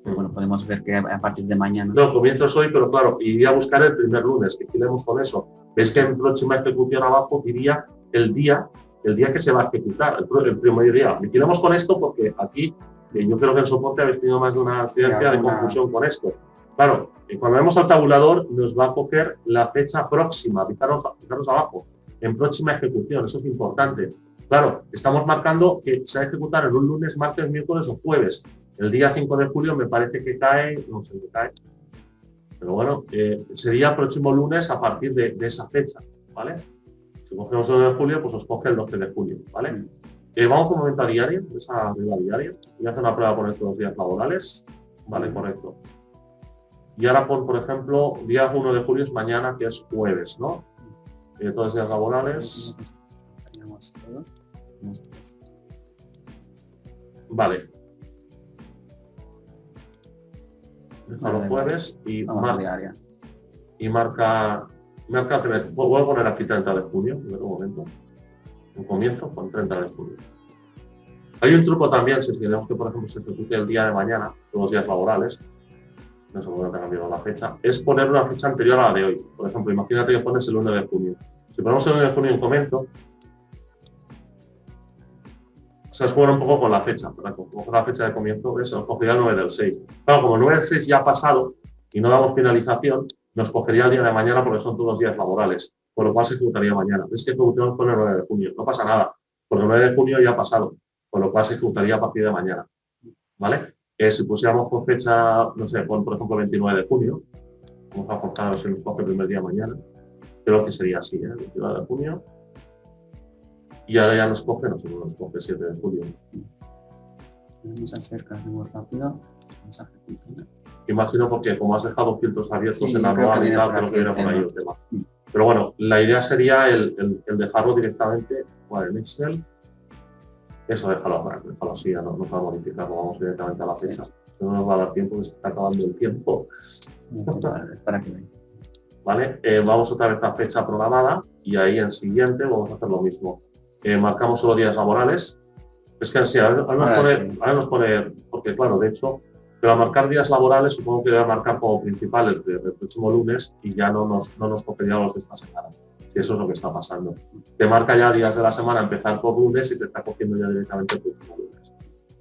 Bueno, podemos ver que a partir de mañana. No, comienzos hoy, pero claro, iría a buscar el primer lunes, que queremos con eso. Veis que en próxima ejecución abajo diría el día que se va a ejecutar, el primer día. Y queremos con esto porque aquí, yo creo que en soporte habéis tenido más de una incidencia de confusión con esto. Claro, cuando vemos al tabulador nos va a coger la fecha próxima, fijaros abajo, en próxima ejecución, eso es importante. Claro, estamos marcando que se va a ejecutar en un lunes, martes, miércoles o jueves. El día 5 de julio me parece que cae, no sé qué cae, pero bueno, sería próximo lunes a partir de esa fecha, ¿vale? Si cogemos el 2 de julio, pues os coge el 12 de julio, ¿vale? Vamos un momento a diario, esa regla diaria. Voy a hacer una prueba con estos días laborales. Vale, correcto. Y ahora por ejemplo, día 1 de julio es mañana, que es jueves, ¿no? Todos los días laborales. Vale. A los jueves y marca voy a poner aquí 30 de junio, en otro momento. Un comienzo con 30 de junio. Hay un truco también, si queremos que por ejemplo se ejecute el día de mañana, todos los días laborales, no se puede cambiar la fecha, es poner una fecha anterior a la de hoy. Por ejemplo, imagínate que pones el 1 de junio. Si ponemos el 1 de junio en comento, se juega un poco con la fecha, para coger la fecha de comienzo, eso, cogería el 9 del 6. Claro, como el 9 del 6 ya ha pasado y no damos finalización, nos cogería el día de mañana porque son todos los días laborales, por lo cual se ejecutaría mañana. Es que ejecutamos con el 9 de junio, no pasa nada, porque el 9 de junio ya ha pasado, con lo cual se ejecutaría a partir de mañana, ¿vale? Si pusiéramos por fecha, no sé, por ejemplo 29 de junio, vamos a aportar a ver si nos coge el primer día mañana, creo que sería así, 29 de junio, y ahora ya nos coge, no sé, nos coge el 7 de julio. Vamos a hacer cargamos rápido. Vamos a ejecutar. Imagino porque como has dejado filtros abiertos Sí, en la nueva y tal, creo que viene por ahí el tema. Pero bueno, la idea sería el dejarlo directamente en Excel. Eso déjalo así, ya no para modificarlo, vamos directamente a la fecha. No nos va a dar tiempo, que se está acabando el tiempo. Es para que vean. ¿Vale? Vamos otra vez a fecha programada y ahí en siguiente vamos a hacer lo mismo. Marcamos solo días laborales. Es que sí, ahora nos pone, porque claro, de hecho, pero a marcar días laborales supongo que voy a marcar como principal el próximo lunes y ya no nos cogería los de esta semana. Si eso es lo que está pasando. Te marca ya días de la semana, empezar por lunes y te está cogiendo ya directamente el próximo lunes.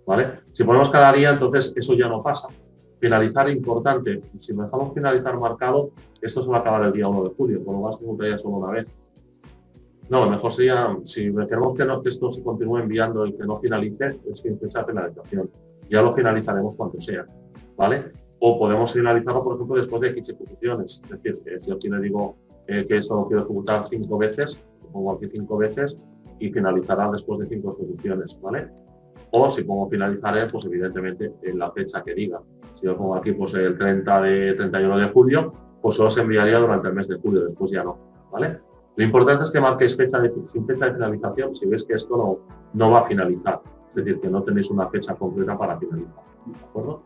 ¿Vale? Si ponemos cada día, entonces eso ya no pasa. Finalizar importante. Si me dejamos finalizar marcado, esto se va a acabar el día 1 de julio, con lo cual se ejecutaría solo una vez. No, lo mejor sería, si queremos que esto se continúe enviando y que no finalice, es sin fecha de finalización. Ya lo finalizaremos cuando sea, ¿vale? O podemos finalizarlo, por ejemplo, después de X ejecuciones. Es decir, que si aquí le digo que esto lo quiero ejecutar 5 veces, lo pongo aquí 5 veces y finalizará después de 5 ejecuciones, ¿vale? O si pongo finalizaré, pues evidentemente en la fecha que diga. Si yo pongo aquí pues el 31 de julio, pues solo se enviaría durante el mes de julio, después ya no, ¿vale? Lo importante es que marquéis sin fecha de finalización si veis que esto no va a finalizar. Es decir, que no tenéis una fecha concreta para finalizar. ¿De acuerdo?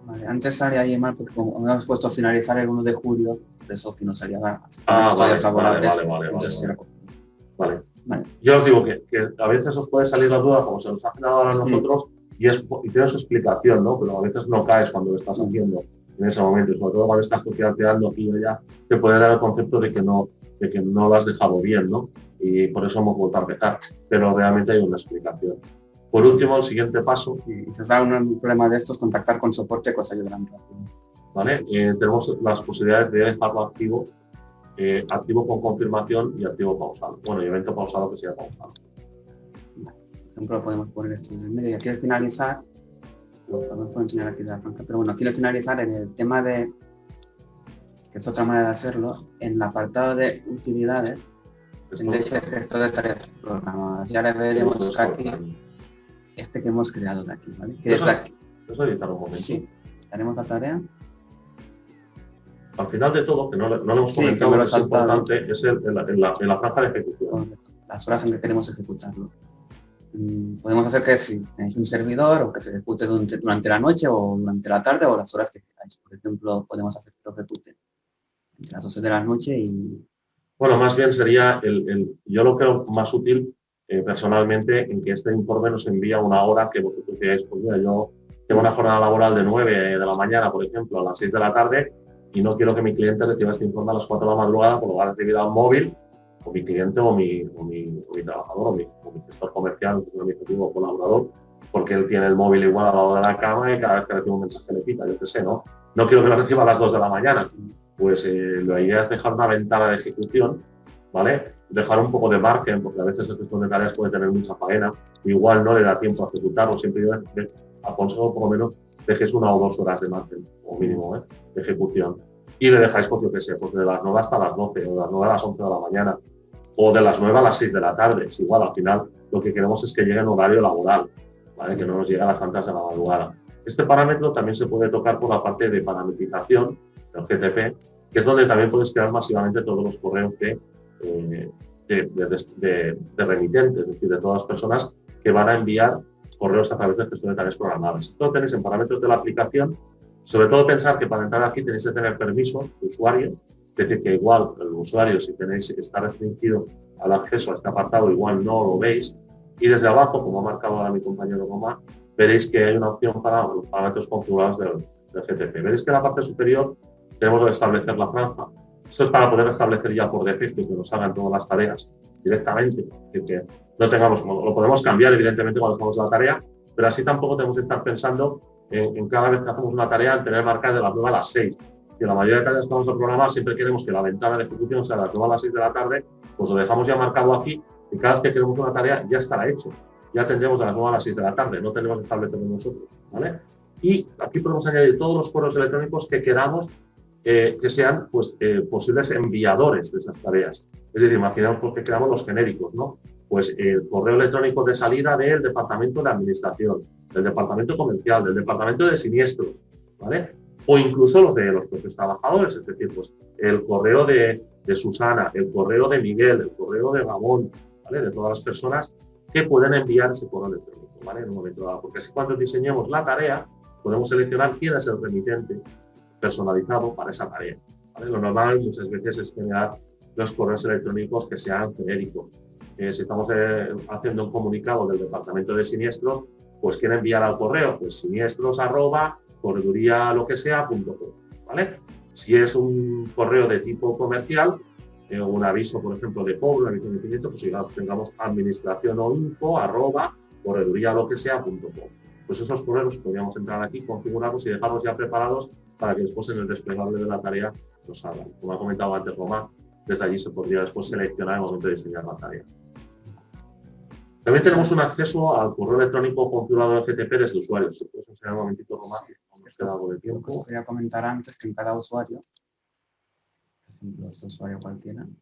Vale, antes salía ahí mal porque como hemos puesto finalizar el 1 de julio, de eso que nos salía mal. Vale. Yo os digo que a veces os puede salir la duda, como se nos ha generado ahora a nosotros, y tiene su explicación, ¿no? Pero a veces no caes cuando lo estás haciendo en ese momento, sobre todo cuando estás copiando aquí y allá, te puede dar el concepto de que no lo has dejado bien, ¿no? Y por eso hemos vuelto a empezar, pero realmente hay una explicación. Por último, el siguiente paso. Si os da un problema de estos, contactar con soporte, que os ayudarán rápido. ¿Vale? Tenemos las posibilidades de dejarlo activo, activo con confirmación y activo pausado. Bueno, y evento pausado que sea pausado. Vale. Por ejemplo, podemos poner esto en el medio y aquí al finalizar, lo puedo enseñar aquí de la franca, pero bueno, aquí al finalizar en el tema de, que es otra manera de hacerlo, en el apartado de utilidades, tendréis el gestor de tareas programadas. Ya le veremos aquí este que hemos creado de aquí, ¿vale? Que es de aquí. Eso editar un momento. Sí, haremos la tarea. Al final de todo, que no lo hemos comentado, lo es importante, es en la franja de ejecución. Las horas en que queremos ejecutarlo. Podemos hacer que si tenéis un servidor o que se ejecute durante la noche o durante la tarde o las horas que queráis. Por ejemplo, podemos hacer que lo ejecute entre las 12 de la noche y... Bueno, más bien sería, yo lo creo más útil personalmente en que este informe nos envía una hora que vosotros digáis, pues mira, yo tengo una jornada laboral de 9 de la mañana, por ejemplo, a las 6 de la tarde y no quiero que mi cliente reciba este informe a las 4 de la madrugada, pues lo va a recibir al móvil o mi cliente o mi trabajador o mi gestor comercial, mi objetivo colaborador, porque él tiene el móvil igual al lado de la cama y cada vez que recibe un mensaje le pita, yo qué sé, ¿no? No quiero que lo reciba a las 2 de la mañana. Pues la idea es dejar una ventana de ejecución, ¿vale? Dejar un poco de margen, porque a veces el gestor de tareas puede tener mucha faena, igual no le da tiempo a ejecutarlo, siempre yo aconsejo por lo menos dejes 1 o 2 horas de margen, o mínimo, de ejecución. Y le dejáis, pues yo qué sé, pues de las 9 hasta las 12, o de las 9 a las 11 de la mañana, o de las 9 a las 6 de la tarde. Es igual, al final lo que queremos es que llegue en horario laboral, ¿vale? Que no nos llegue a las tantas de la madrugada. Este parámetro también se puede tocar por la parte de parametrización del GTP, que es donde también puedes crear masivamente todos los correos de remitentes, es decir, de todas las personas que van a enviar correos a través del gestor de tareas programadas. Esto lo tenéis en parámetros de la aplicación. Sobre todo pensar que para entrar aquí tenéis que tener permiso de usuario, es decir, que igual el usuario, si está restringido al acceso a este apartado, igual no lo veis. Y desde abajo, como ha marcado ahora mi compañero Roma, veréis que hay una opción para los parámetros configurados del GTP. Veréis que en la parte superior tenemos que establecer la franja. Esto es para poder establecer ya por defecto que nos hagan todas las tareas directamente. Es decir, que no tengamos, lo podemos cambiar evidentemente cuando hacemos la tarea, pero así tampoco tenemos que estar pensando en cada vez que hacemos una tarea en tener marcada de las 9 a las 6. Que la mayoría de tareas que vamos a programar siempre queremos que la ventana de ejecución sea de las 9 a las 6 de la tarde, pues lo dejamos ya marcado aquí y cada vez que queremos una tarea ya estará hecho. Ya tendremos de las 9 a las 6 de la tarde, no tenemos que establecerlo nosotros, ¿vale? Y aquí podemos añadir todos los correos electrónicos que queramos que sean pues, posibles enviadores de esas tareas. Es decir, imaginemos porque creamos los genéricos, ¿no? Pues el correo electrónico de salida del departamento de administración, del departamento comercial, del departamento de siniestros, ¿vale? O incluso los de los propios trabajadores, es decir, pues el correo de Susana, el correo de Miguel, el correo de Ramón, ¿vale? De todas las personas que pueden enviar ese correo electrónico, ¿vale? En un momento dado, porque así cuando diseñemos la tarea podemos seleccionar quién es el remitente personalizado para esa tarea, ¿vale? Lo normal muchas veces es generar los correos electrónicos que sean genéricos. Si estamos haciendo un comunicado del departamento de siniestros, pues quiere enviar al correo, pues siniestros@correduría lo que sea.com, ¿vale? Si es un correo de tipo comercial, un aviso, por ejemplo, de cobro, un aviso de vencimiento, pues ya tengamos administración o info@correduría lo que sea.com. Pues esos correos podríamos entrar aquí, configurarlos y dejarlos ya preparados para que después en el desplegable de la tarea nos salgan. Como ha comentado antes Roma, desde allí se podría después seleccionar el momento de diseñar la tarea. También tenemos un acceso al correo electrónico configurado del GTP desde usuarios. Si puedes enseñar un momentito, Roma, nos queda algo de tiempo. Pues quería comentar antes que en cada usuario, por ejemplo, este usuario cualquiera, en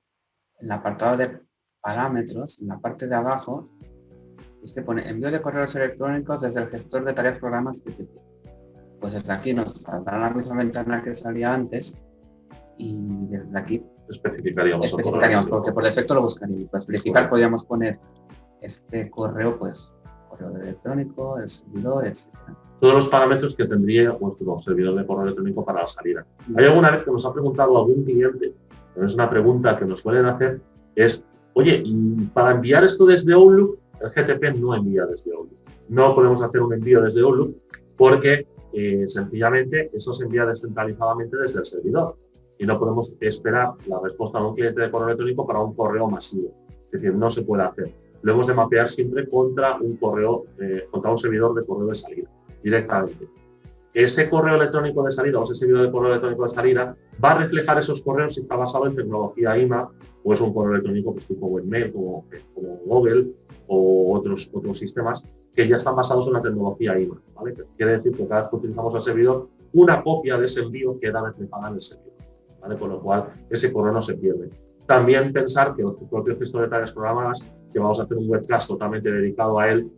el apartado de parámetros, en la parte de abajo, es que pone envío de correos electrónicos desde el gestor de tareas programas GTP. Pues desde aquí nos saldrá la misma ventana que salía antes y desde aquí especificaríamos porque por defecto lo buscaríamos. Para especificar podríamos poner este correo, pues correo electrónico, el servidor, etc. Todos los parámetros que tendría vuestro servidor de correo electrónico para la salida. Hay alguna vez que nos ha preguntado algún cliente, pero es una pregunta que nos suelen hacer, es, oye, y para enviar esto desde Outlook, el GTP no envía desde Outlook. No podemos hacer un envío desde Outlook porque sencillamente eso se envía descentralizadamente desde el servidor y no podemos esperar la respuesta de un cliente de correo electrónico para un correo masivo. Es decir, no se puede hacer. Lo hemos de mapear siempre contra un correo, contra un servidor de correo de salida, directamente. Ese correo electrónico de salida o ese servidor de correo electrónico de salida va a reflejar esos correos si está basado en tecnología IMAP o es un correo electrónico pues, tipo webmail, como Google o otros sistemas que ya están basados en la tecnología IMAP, ¿vale? Quiere decir que cada vez que utilizamos el servidor, una copia de ese envío queda reflejada en el servidor, ¿vale? Con lo cual ese correo no se pierde. También pensar que el propio gestor de tareas programadas, que vamos a hacer un webcast totalmente dedicado a él,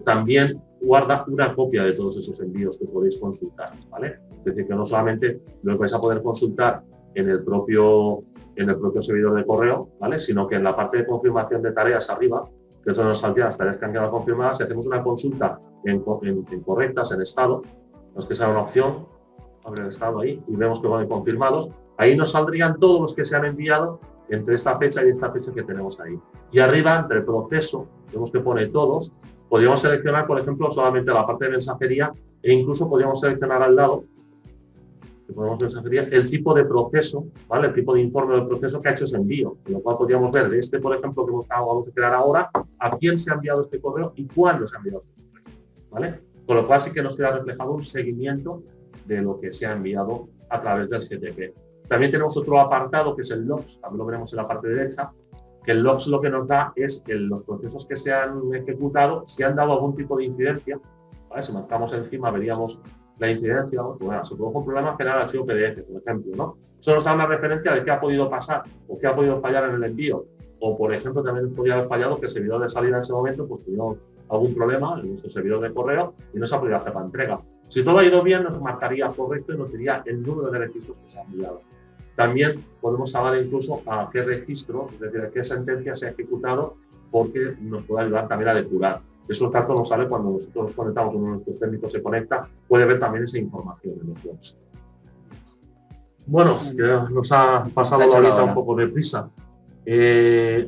también guarda una copia de todos esos envíos que podéis consultar, ¿vale? Es decir, que no solamente lo vais a poder consultar en el propio servidor de correo, ¿vale? Sino que en la parte de confirmación de tareas arriba, que esto nos saldría las tareas que han quedado confirmadas, si hacemos una consulta en correctas, en estado, nos que sale una opción, abre el estado ahí y vemos que van confirmados, ahí nos saldrían todos los que se han enviado entre esta fecha y esta fecha que tenemos ahí. Y arriba, entre el proceso, vemos que pone todos. Podríamos seleccionar, por ejemplo, solamente la parte de mensajería e incluso podríamos seleccionar al lado, que ponemos mensajería, el tipo de proceso, ¿vale? El tipo de informe del proceso que ha hecho ese envío. Con lo cual podríamos ver de este, por ejemplo, que vamos a crear ahora, a quién se ha enviado este correo y cuándo se ha enviado este correo. ¿vale? Con lo cual sí que nos queda reflejado un seguimiento de lo que se ha enviado a través del GTP. También tenemos otro apartado que es el logs, también lo veremos en la parte derecha, que el logs lo que nos da es que los procesos que se han ejecutado, si han dado algún tipo de incidencia, ¿vale? Si marcamos encima veríamos la incidencia, bueno, se produjo un problema general archivo PDF, por ejemplo, ¿no? Eso nos da una referencia de qué ha podido pasar o qué ha podido fallar en el envío. O, por ejemplo, también podría haber fallado que el servidor de salida en ese momento pues tuvo algún problema en nuestro servidor de correo y no se ha podido hacer la entrega. Si todo ha ido bien, nos marcaría correcto y nos diría el número de registros que se han enviado. También podemos saber incluso a qué registro, es decir, a qué sentencia se ha ejecutado, porque nos puede ayudar también a depurar. Eso tanto nos sale cuando nosotros nos conectamos, uno de nuestros técnicos se conecta, puede ver también esa información en los logs. Bueno, ya nos ha pasado ahorita un poco de prisa.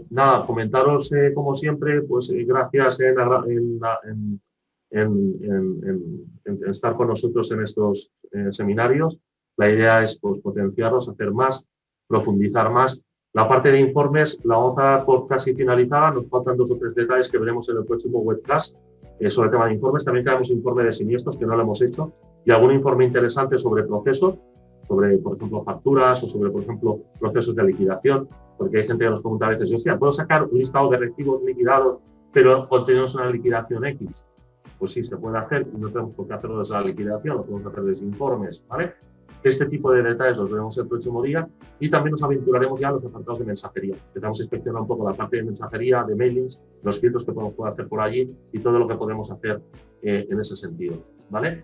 Nada, comentaros como siempre, pues gracias en estar con nosotros en estos seminarios. La idea es pues, potenciarlos, hacer más, profundizar más. La parte de informes la vamos a dar por casi finalizada. Nos faltan 2 o 3 detalles que veremos en el próximo webcast sobre el tema de informes. También tenemos informe de siniestros que no lo hemos hecho y algún informe interesante sobre procesos, sobre, por ejemplo, facturas o sobre, por ejemplo, procesos de liquidación, porque hay gente que nos pregunta a veces, hostia, ¿puedo sacar un listado de recibos liquidados pero contenidos en una liquidación X? Pues sí, se puede hacer y no tenemos por qué hacerlo desde la liquidación, lo podemos hacer desde informes, ¿vale? Este tipo de detalles los veremos el próximo día y también nos aventuraremos ya a los apartados de mensajería. Empezamos a inspeccionar un poco la parte de mensajería, de mailings, los filtros que podemos hacer por allí y todo lo que podemos hacer en ese sentido, ¿vale?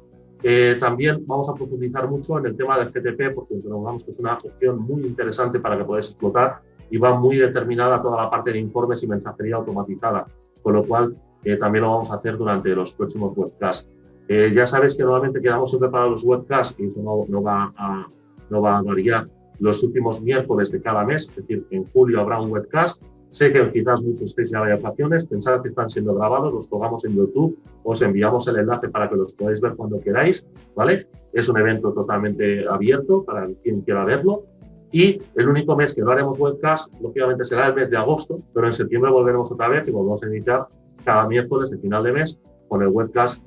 También vamos a profundizar mucho en el tema del GTP porque consideramos que es una opción muy interesante para que podáis explotar y va muy determinada toda la parte de informes y mensajería automatizada, con lo cual también lo vamos a hacer durante los próximos webcasts. Ya sabéis que normalmente quedamos siempre para los webcasts y eso no va a variar los últimos miércoles de cada mes, es decir, en julio habrá un webcast. Sé que quizás muchos estéis ya de vacaciones, pensad que están siendo grabados, los colgamos en YouTube, os enviamos el enlace para que los podáis ver cuando queráis, ¿vale? Es un evento totalmente abierto para quien quiera verlo. Y el único mes que no haremos webcast, lógicamente será el mes de agosto, pero en septiembre volveremos otra vez y volvemos a iniciar cada miércoles de final de mes con el webcast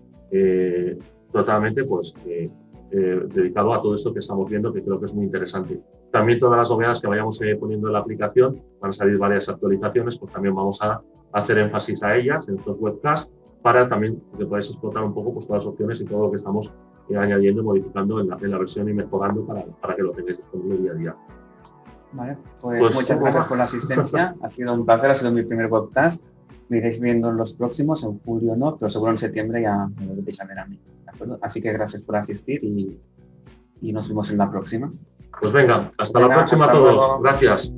totalmente pues dedicado a todo esto que estamos viendo, que creo que es muy interesante. También todas las novedades que vayamos poniendo en la aplicación, van a salir varias actualizaciones, pues también vamos a hacer énfasis a ellas en estos webcasts para también que podáis explotar un poco pues, todas las opciones y todo lo que estamos añadiendo y modificando en la versión y mejorando para que lo tengáis disponible día a día. Vale, pues muchas gracias por la asistencia. Ha sido un placer, ha sido mi primer webcast. Me iréis viendo en los próximos, en julio no, pero seguro en septiembre ya me volvéis a ver a mí. ¿De acuerdo? Así que gracias por asistir y nos vemos en la próxima. Pues venga, hasta la próxima a todos. Luego. Gracias.